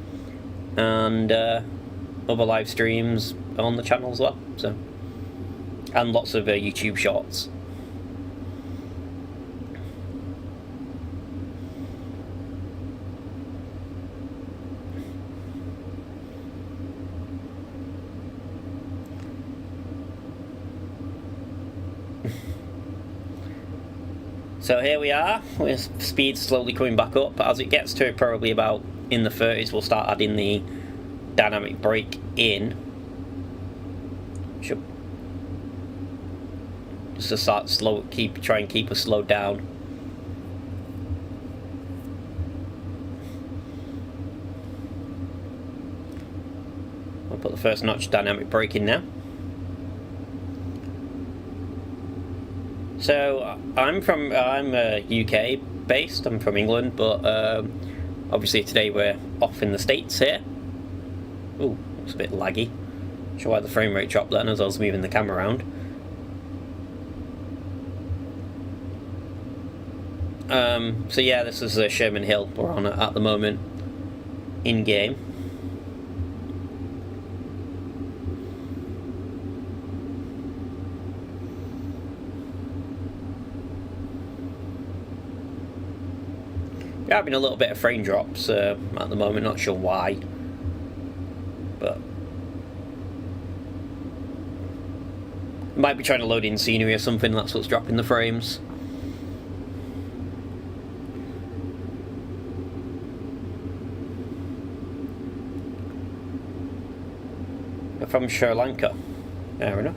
Speaker 1: and other live streams on the channel as well. So, and lots of YouTube shorts. So here we are, with speed slowly coming back up. As it gets to probably about in the 30s, we'll start adding the dynamic brake in. Should just to start try and keep us slowed down. I'll put the first notch dynamic brake in now. So I'm UK based. I'm from England, but obviously today we're off in the States here. Ooh, it's a bit laggy. Not sure why the frame rate dropped then as I was moving the camera around. So yeah, this is Sherman Hill we're on at the moment in game. We're having a little bit of frame drops at the moment, not sure why, but might be trying to load in scenery or something, that's what's dropping the frames. We're from Sri Lanka, fair enough.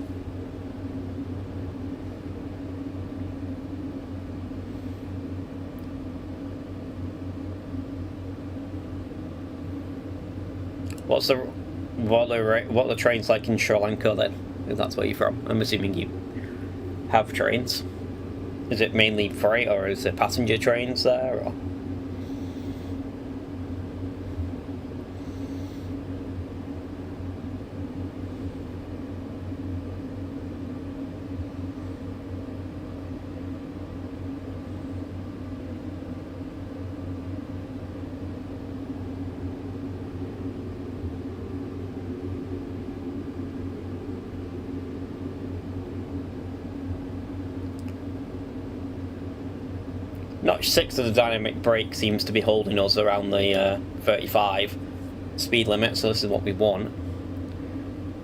Speaker 1: What the trains like in Sri Lanka then? If that's where you're from. I'm assuming you have trains. Is it mainly freight or is it passenger trains there? Or? Notch 6 of the dynamic brake seems to be holding us around the 35 speed limit, so this is what we want.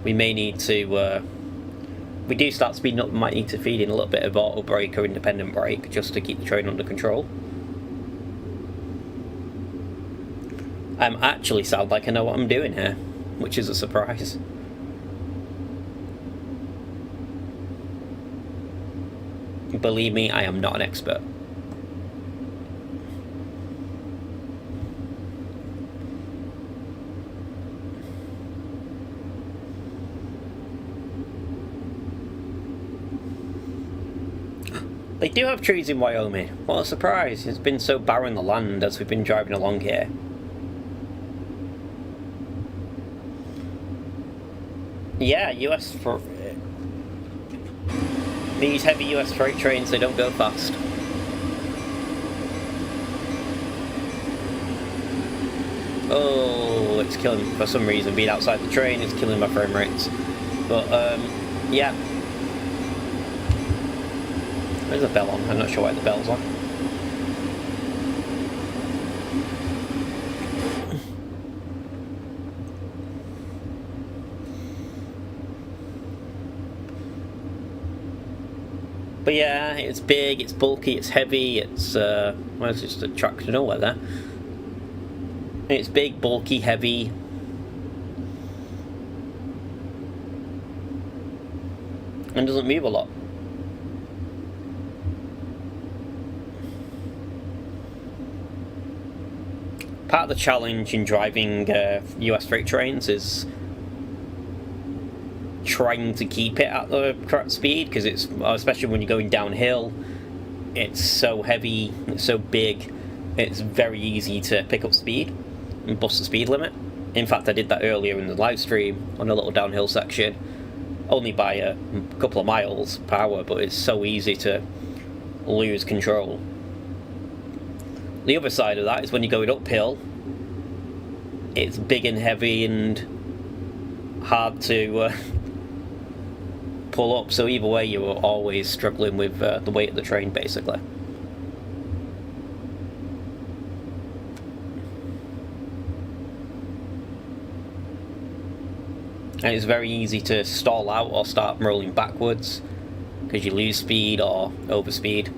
Speaker 1: We may need to, if we do start speeding up, we might need to feed in a little bit of auto brake or independent brake just to keep the train under control. I actually sound like I know what I'm doing here, which is a surprise. Believe me, I am not an expert. They do have trees in Wyoming. What a surprise. It's been so barren the land as we've been driving along here. Yeah, these heavy US freight trains, they don't go fast. Oh, it's killing, for some reason, being outside the train is killing my frame rates. But, yeah. There's a bell on, I'm not sure why the bell's on. But yeah, it's big, it's bulky, it's heavy, it's, well, it's just a track to nowhere there. It's big, bulky, heavy. And doesn't move a lot. Part of the challenge in driving US freight trains is trying to keep it at the correct speed, because it's, especially when you're going downhill, it's so heavy, it's so big, it's very easy to pick up speed and bust the speed limit. In fact, I did that earlier in the live stream on a little downhill section, only by a couple of miles per hour, but it's so easy to lose control. The other side of that is when you're going uphill, it's big and heavy and hard to pull up, so either way you were always struggling with the weight of the train, basically. And it's very easy to stall out or start rolling backwards because you lose speed or overspeed.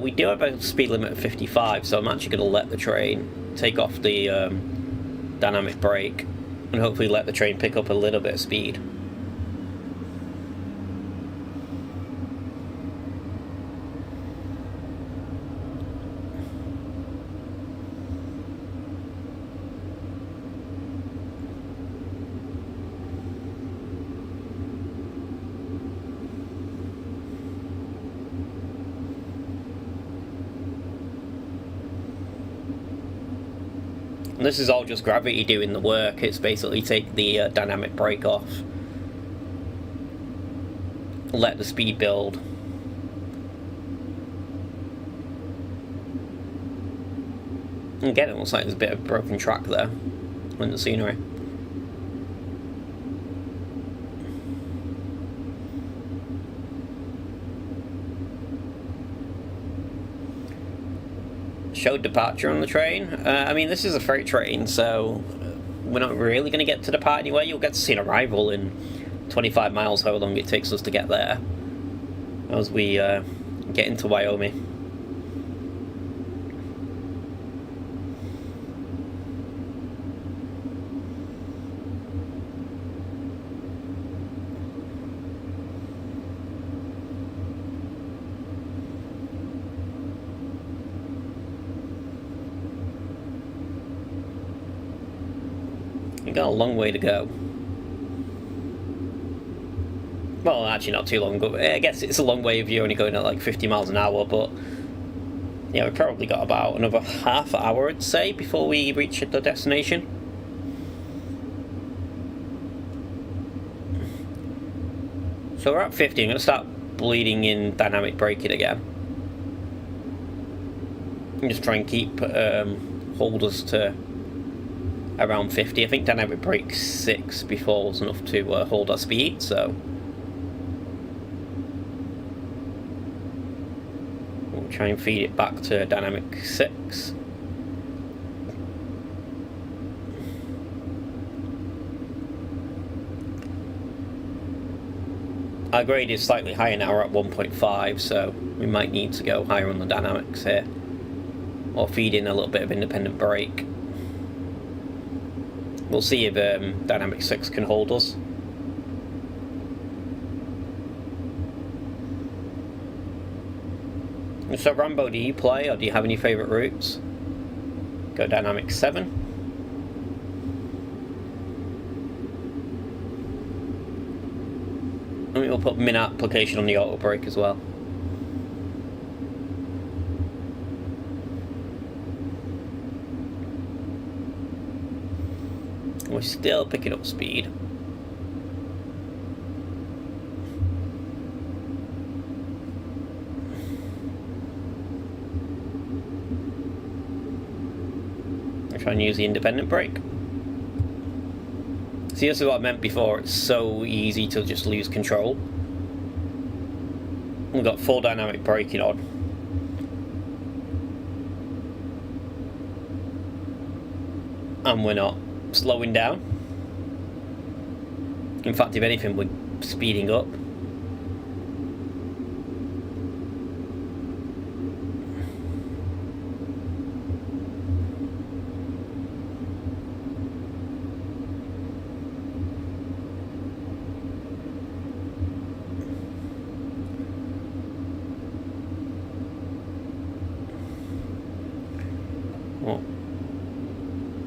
Speaker 1: We do have a speed limit of 55, so I'm actually going to let the train take off the dynamic brake and hopefully let the train pick up a little bit of speed. And this is all just gravity doing the work. It's basically take the dynamic brake off, let the speed build. And again, it looks like there's a bit of broken track there in the scenery. Show departure on the train. I mean, this is a freight train, so we're not really going to get to depart anywhere. You'll get to see an arrival in 25 miles, how long it takes us to get there, as we get into Wyoming. We've got a long way to go. Well, actually not too long, but I guess it's a long way if you're only going at like 50 miles an hour, but yeah, we've probably got about another half hour, I'd say, before we reach the destination. So we're at 50, I'm going to start bleeding in dynamic braking again. And just try and keep hold us to around 50. I think dynamic brake 6 before was enough to hold our speed, so Try and feed it back to dynamic 6. Our grade is slightly higher now, we're at 1.5, so we might need to go higher on the dynamics here. Or feed in a little bit of independent brake. We'll see if dynamic 6 can hold us. So Rambo, do you play, or do you have any favourite routes? Go dynamic 7. And we'll put min application on the auto brake as well. We're still picking up speed. I'll try and use the independent brake. See, this is what I meant before, it's so easy to just lose control. We've got full dynamic braking on. And we're not slowing down. In fact, if anything, we're speeding up.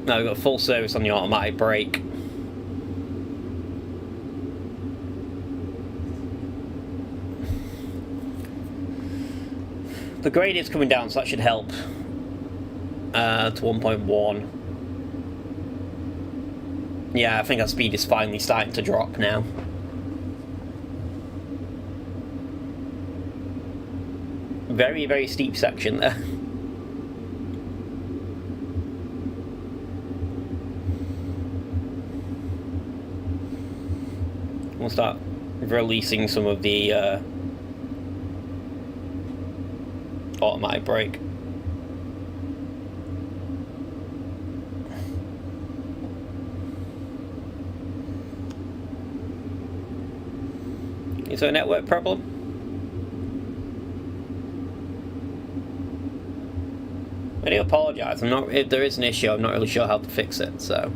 Speaker 1: Now we've got full service on the automatic brake. The grade is coming down, so that should help. To 1.1. Yeah, I think our speed is finally starting to drop now. Very, very steep section there. We'll start releasing some of the automatic brake. Is there a network problem? I do apologise. If there is an issue, I'm not really sure how to fix it, so.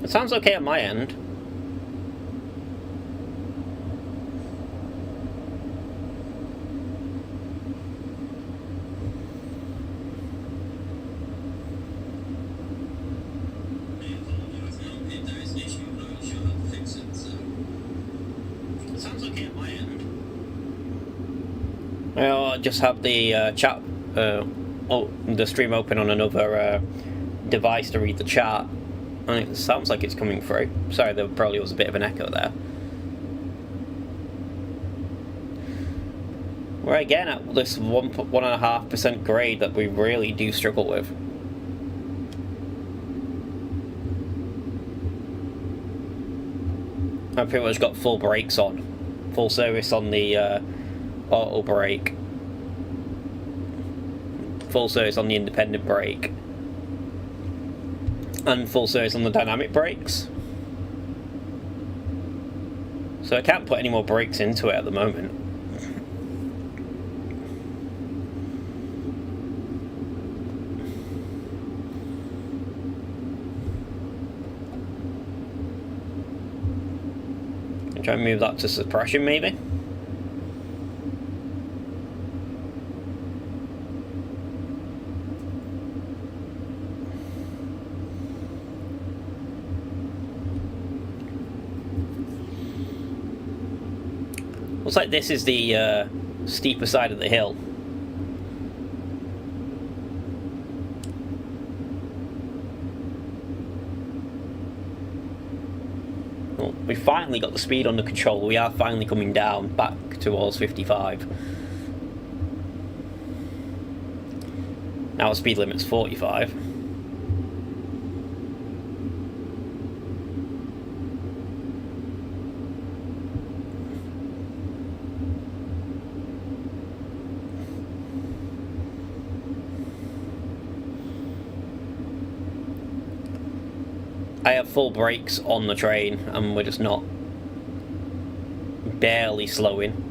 Speaker 1: It sounds okay on my end. I'll just have the chat, the stream open on another device to read the chat. And it sounds like it's coming through. Sorry, there probably was a bit of an echo there. We're again at this 1.5% grade that we really do struggle with. I've pretty much got full brakes on. Full service on the auto brake. Full service on the independent brake. And full service on the dynamic brakes. So I can't put any more brakes into it at the moment. I'll try and move that to suppression maybe. Looks like this is the steeper side of the hill. Oh, We finally got the speed under control. We are finally coming down back towards 55. Now the speed limit's 45. I have full brakes on the train and we're just not barely slowing.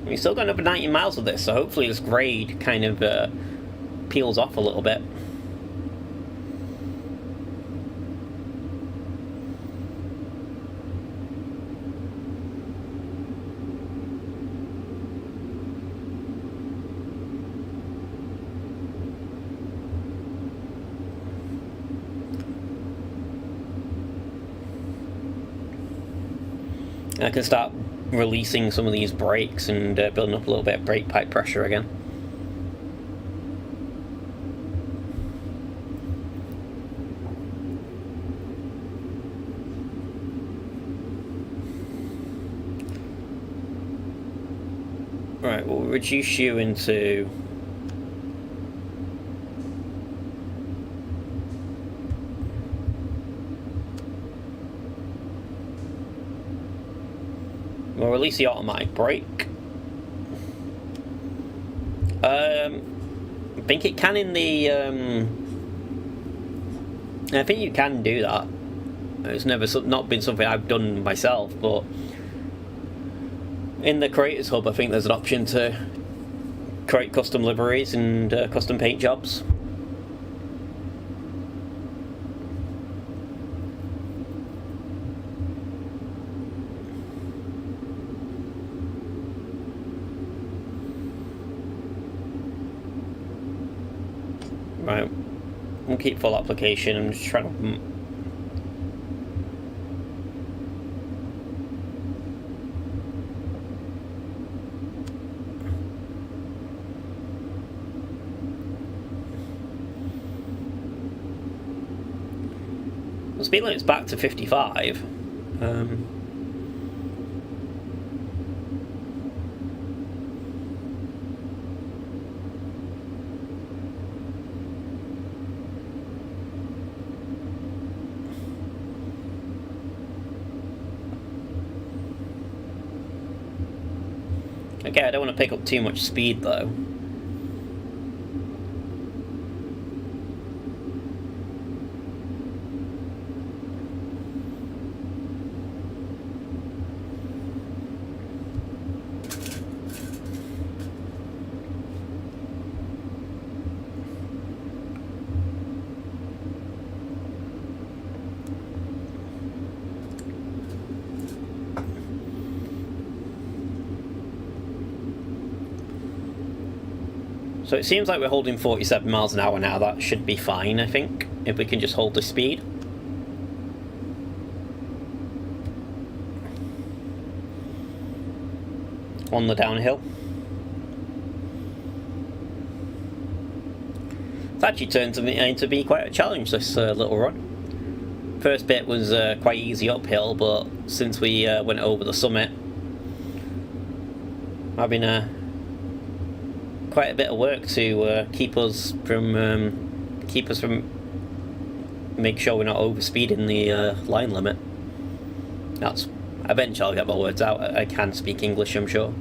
Speaker 1: We've still got another 90 miles of this, so hopefully this grade kind of peels off a little bit. I can start releasing some of these brakes and building up a little bit of brake pipe pressure again. Right, we'll reduce you into we'll release the automatic brake. I think it can in the I think you can do that. It's never not been something I've done myself, but in the Creators Hub I think there's an option to create custom liveries and custom paint jobs. Right, we'll keep full application. I'm just trying to the speed limit's back to 55. Okay, I don't want to pick up too much speed though. So it seems like we're holding 47 miles an hour now. That should be fine, I think, if we can just hold the speed. On the downhill. It's actually turned to be quite a challenge, this little run. First bit was quite easy uphill, but since we went over the summit, I've been quite a bit of work to keep us from make sure we're not overspeeding the line limit. That's eventually I'll get my words out. I can speak English, I'm sure.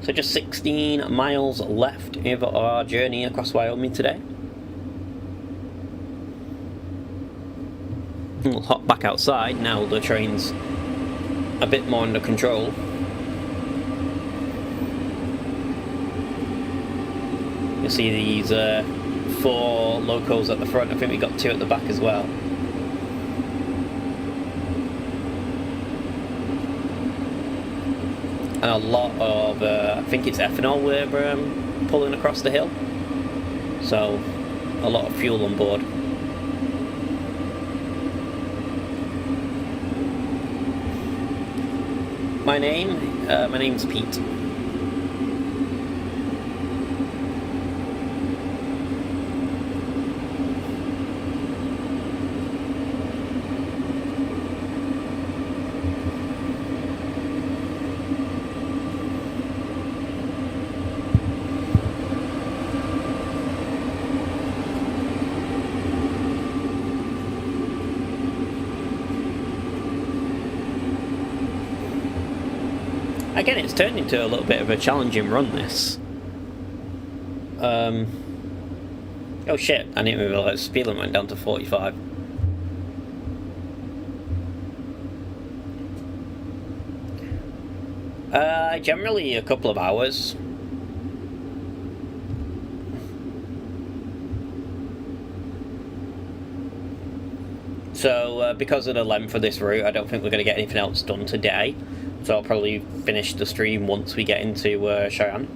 Speaker 1: So just 16 miles left of our journey across Wyoming today. We'll hop back outside now the train's a bit more under control. You see these 4 locos at the front. I think we got 2 at the back as well. And a lot of, I think it's ethanol we're pulling across the hill. So, a lot of fuel on board. My name's Pete. Again, it's turned into a little bit of a challenging run, this. Oh shit, I didn't realise speed limit went down to 45. Generally a couple of hours. So, because of the length of this route, I don't think we're going to get anything else done today. So I'll probably finish the stream once we get into Cheyenne.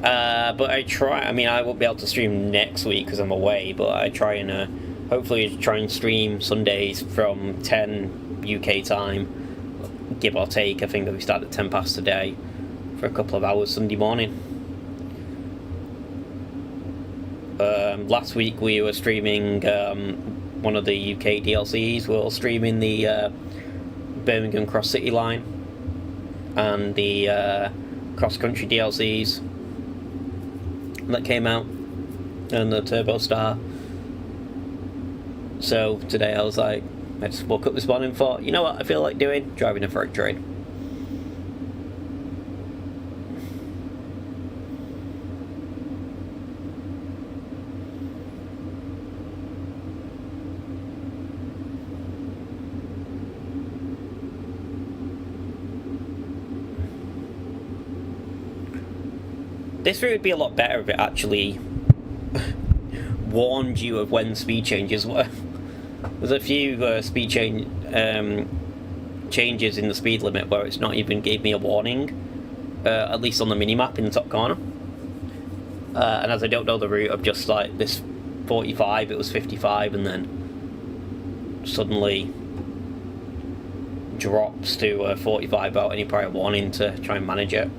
Speaker 1: But I won't be able to stream next week because I'm away, but I try and hopefully try and stream Sundays from 10 UK time, give or take. I think that we start at 10 past today for a couple of hours Sunday morning. Last week we were streaming one of the UK DLCs. We were streaming the Birmingham Cross City line and the cross country DLCs that came out and the Turbo Star. So today I was like, I just woke up this morning and thought, you know what I feel like doing? Driving a freight train. This route would be a lot better if it actually warned you of when speed changes were. There's a few speed changes in the speed limit where it's not even gave me a warning, at least on the minimap in the top corner. And as I don't know the route of just like this 45, it was 55 and then suddenly drops to 45 without any prior warning to try and manage it.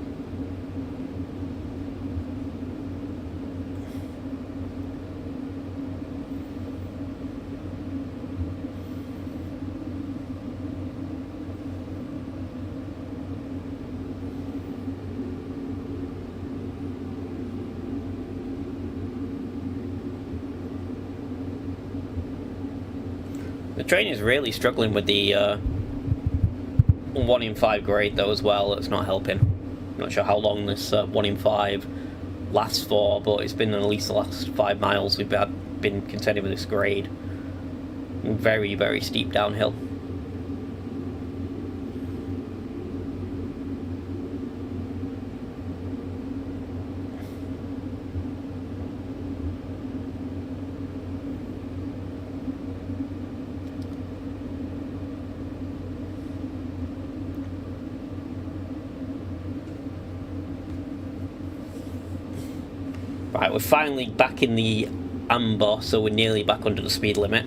Speaker 1: The train is really struggling with the 1 in 5 grade though as well. It's not helping. I'm not sure how long this 1 in 5 lasts for, but it's been at least the last 5 miles we've been contending with this grade. Very, very steep downhill. Right, we're finally back in the amber, so we're nearly back under the speed limit.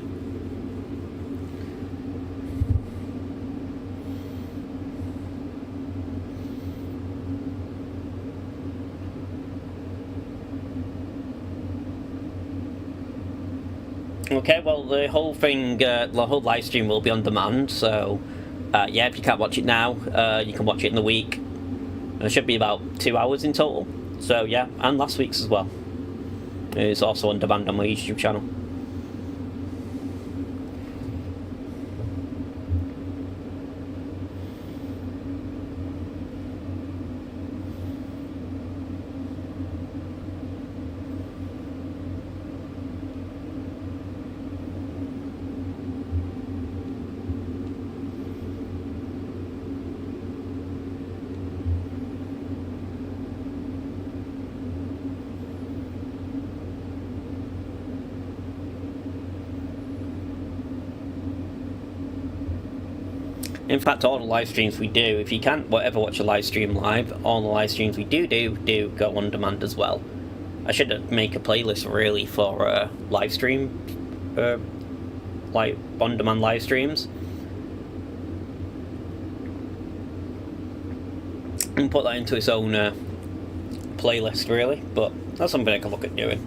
Speaker 1: Okay, well the whole thing, the whole live stream will be on demand, so yeah, if you can't watch it now, you can watch it in the week. And it should be about 2 hours in total. So yeah, and last week's as well. It's also on demand on my YouTube channel. In fact, all the live streams we do, if you can't ever watch a live stream live, all the live streams we do go on demand as well. I should make a playlist really for live stream, like on demand live streams, and put that into its own playlist really, but that's something I can look at doing.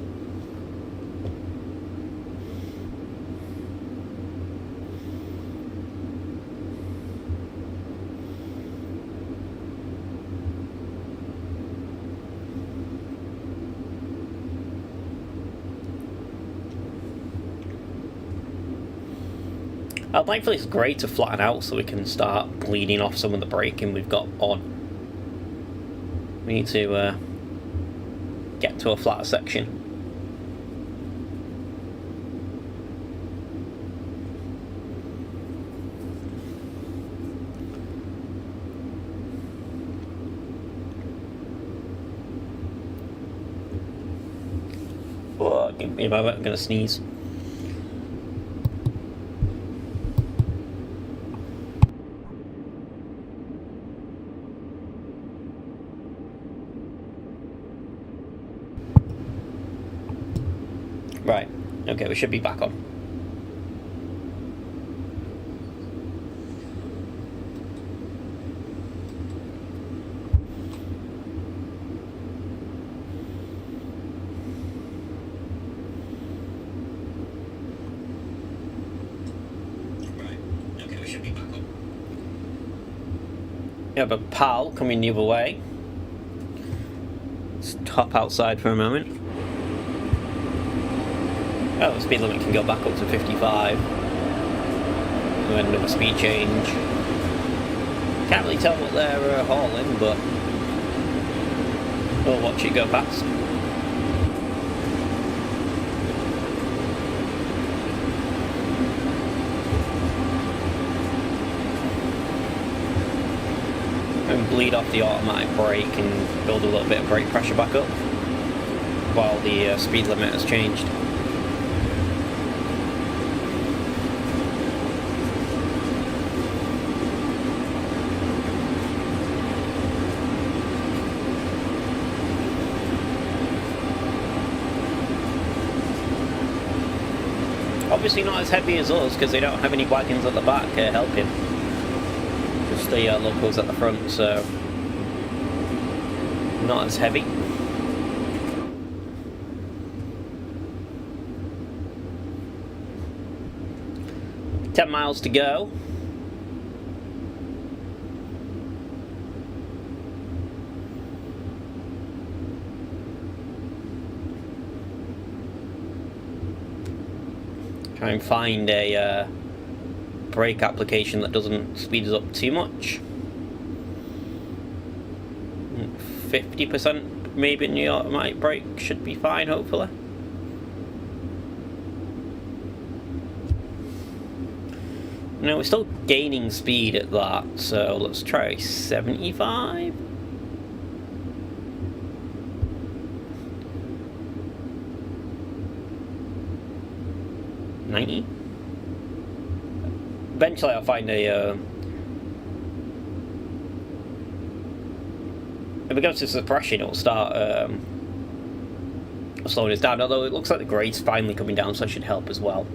Speaker 1: Thankfully it's great to flatten out so we can start bleeding off some of the braking we've got on. We need to get to a flatter section. Oh, give me a moment, I'm going to sneeze. Right, okay, we should be back on. Right, okay, we should be back on. We have a pal coming the other way. Let's hop outside for a moment. Oh, the speed limit can go back up to 55. And another speed change. Can't really tell what they're hauling, but we'll watch it go past. And bleed off the automatic brake and build a little bit of brake pressure back up while the speed limit has changed. Obviously not as heavy as us because they don't have any wagons at the back helping. Just the locals at the front, so not as heavy. $10 miles to go. Try and find a brake application that doesn't speed us up too much. 50% maybe in the automatic brake should be fine, hopefully. No, we're still gaining speed at that, so let's try 75. Eventually I'll find a if it goes to suppression it'll start slowing us down, although it looks like the grade's finally coming down, so that should help as well.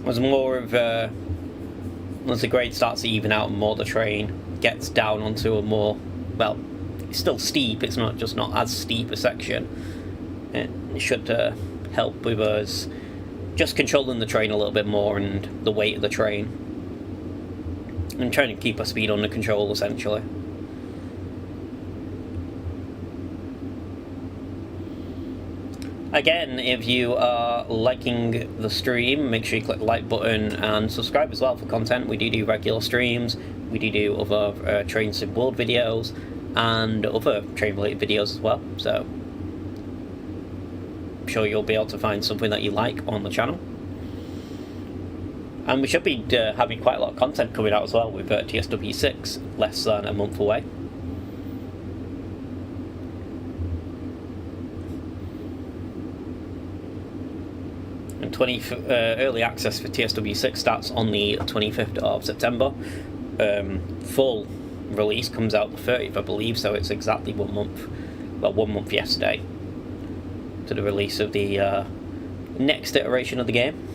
Speaker 1: Was more of once the grade starts to even out and more the train gets down onto a more, well, it's still steep, it's not as steep a section. It should help with us just controlling the train a little bit more and the weight of the train and trying to keep our speed under control essentially. Again, if you are liking the stream, make sure you click the like button and subscribe as well for content. We do regular streams, we do other Train Sim World videos and other train related videos as well, so sure you'll be able to find something that you like on the channel. And we should be having quite a lot of content coming out as well with TSW 6 less than a month away. And early access for TSW 6 starts on the 25th of September. Full release comes out the 30th, I believe, so it's exactly 1 month, well, 1 month yesterday to the release of the next iteration of the game.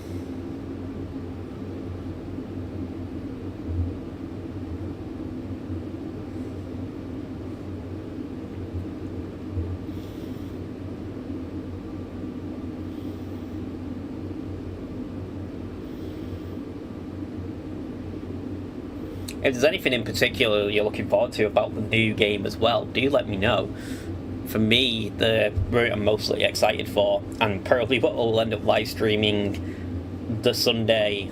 Speaker 1: If there's anything in particular you're looking forward to about the new game as well, do let me know. For me, the route I'm mostly excited for, and probably what I'll end up live streaming the Sunday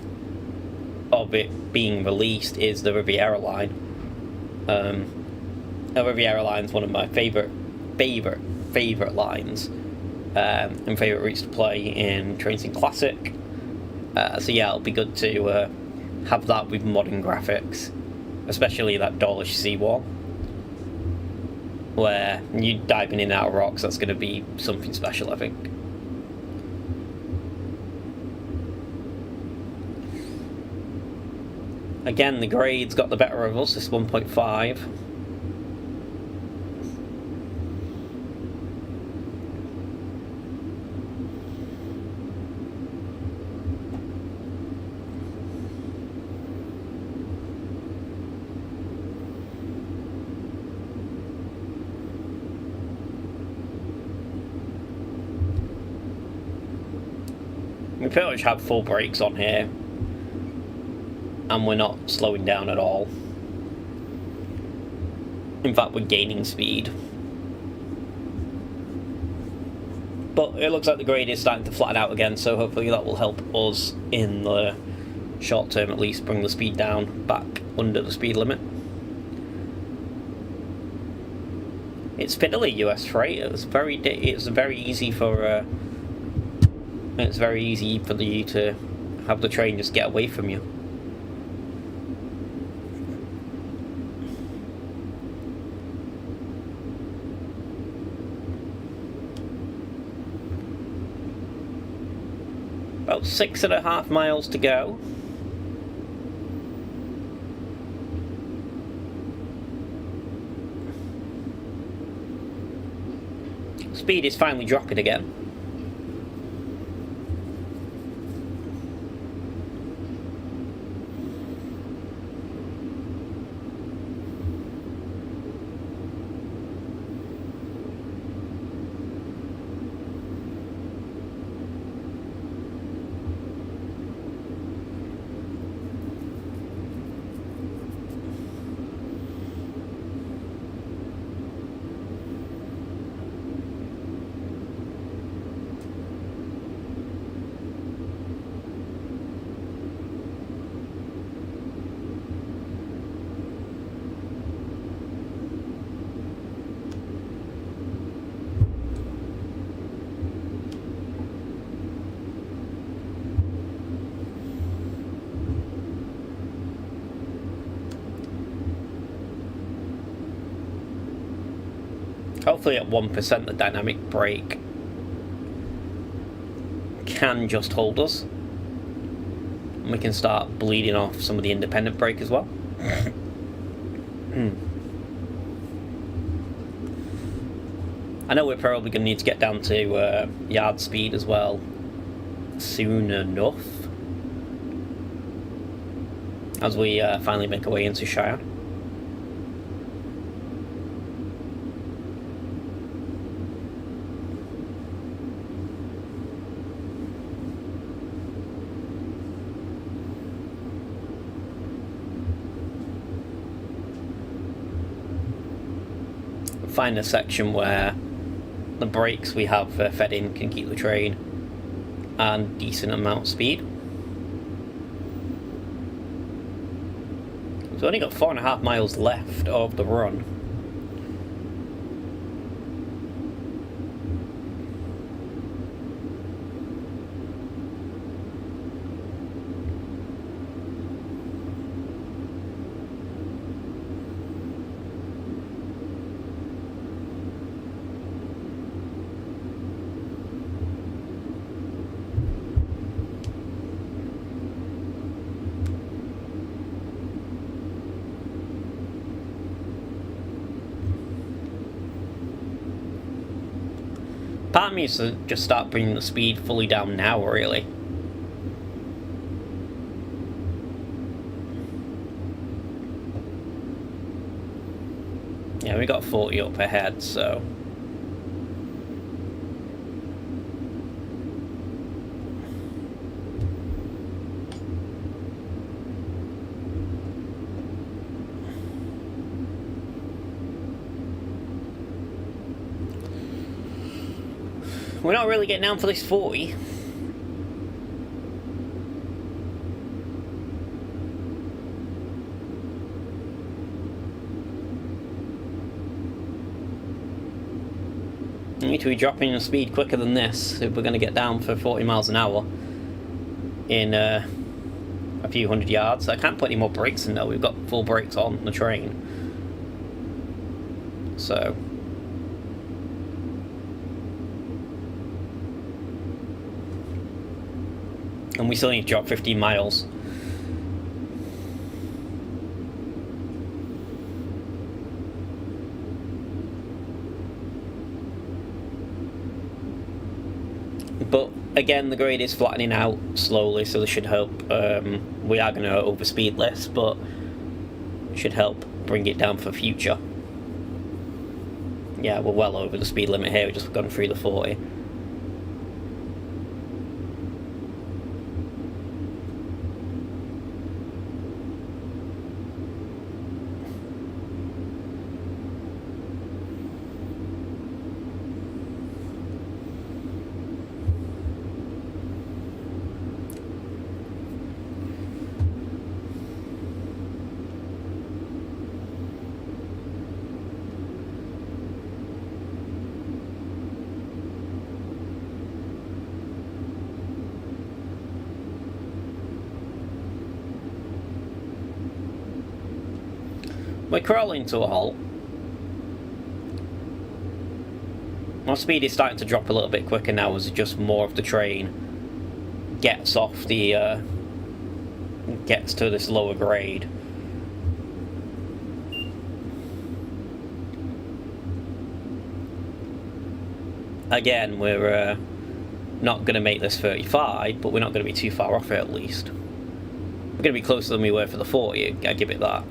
Speaker 1: of it being released, is the Riviera line. The Riviera line is one of my favourite lines, and favourite routes to play in Train Classic. So yeah, it'll be good to have that with modern graphics. Especially that Dawlish seawall, where you diving in and out of rocks, that's going to be something special, I think. Again, the grade's got the better of us, this 1.5. We pretty much have full brakes on here, and we're not slowing down at all. In fact, we're gaining speed. But it looks like the grade is starting to flatten out again, so hopefully that will help us in the short term at least, bring the speed down back under the speed limit. It's fiddly US freight. It's very easy for it's very easy for you to have the train just get away from you. About 6.5 miles to go. Speed is finally dropping again. Hopefully at 1% the dynamic brake can just hold us. And we can start bleeding off some of the independent brake as well. I know we're probably going to need to get down to yard speed as well soon enough, as we finally make our way into Shire. Find a section where the brakes we have fed in can keep the train and decent amount of speed. We've only got 4.5 miles left of the run. Part of me is to just start bringing the speed fully down now, really. Yeah, we got 40 up ahead, so... We're not really getting down for this 40. We need to be dropping the speed quicker than this if we're going to get down for 40 miles an hour in a few hundred yards. I can't put any more brakes in though, we've got full brakes on the train. So... and we still need to drop 15 miles. But again, the grade is flattening out slowly, so this should help. We are going to overspeed less, but it should help bring it down for future. Yeah, we're well over the speed limit here, we've just gone through the 40. We're crawling to a halt. My speed is starting to drop a little bit quicker now as just more of the train gets off the gets to this lower grade. Again, we're not going to make this 35, but we're not going to be too far off it at least. We're going to be closer than we were for the 40, I give it that.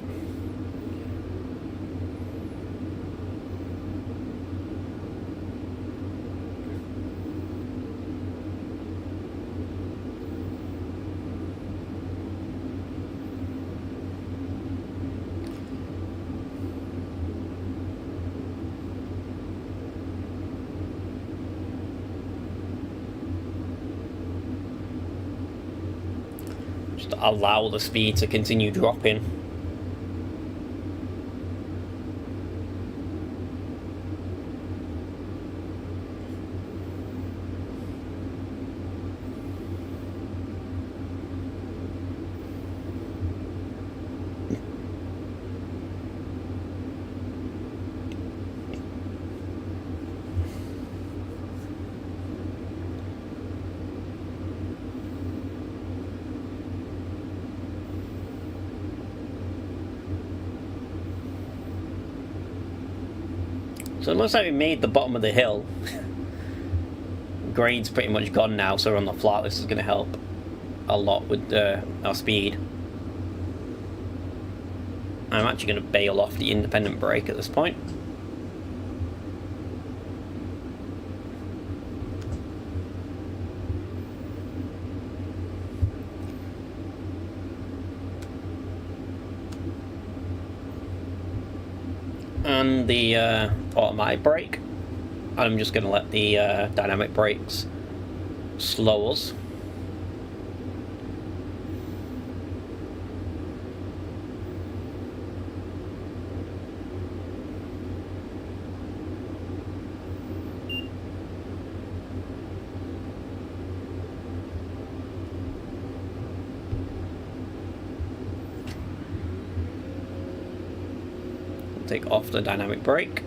Speaker 1: Just allow the speed to continue dropping. So it looks like we made the bottom of the hill. Grade's pretty much gone now, so we're on the flat. This is going to help a lot with our speed. I'm actually going to bail off the independent brake at this point. And the automatic brake. I'm just going to let the dynamic brakes slow us. Take off the dynamic brake.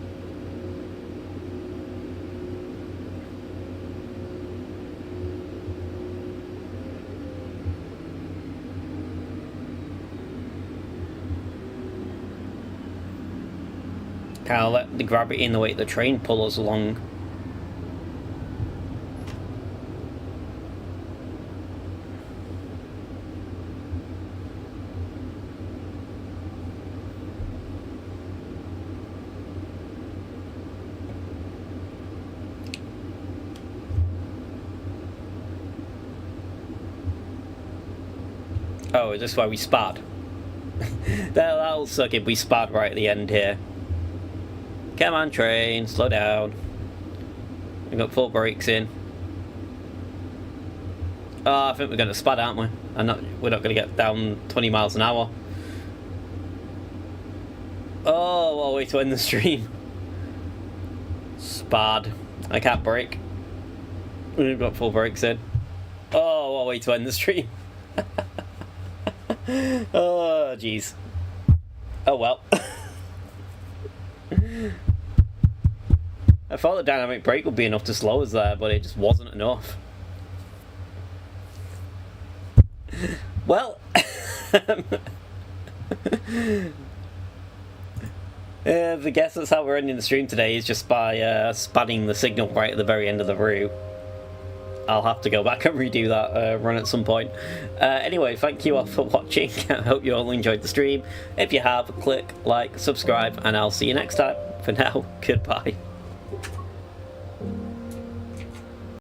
Speaker 1: Kind of let the gravity and the weight of the train pull us along. Oh, is this why we spad? That'll suck if we spad right at the end here. Come on, train, slow down. We've got full brakes in. Oh, I think we're going to spad, aren't we? We're not going to get down 20 miles an hour. Oh, what a way to end the stream. Spad. I can't brake. We've got full brakes in. Oh, what a way to end the stream. Oh, jeez. Oh, well. I thought the dynamic brake would be enough to slow us there, but it just wasn't enough. Well, I guess that's how we're ending the stream today, is just by spadding the signal right at the very end of the route. I'll have to go back and redo that run at some point. Anyway, thank you all for watching. I hope you all enjoyed the stream. If you have, click like, subscribe, and I'll see you next time. For now, goodbye.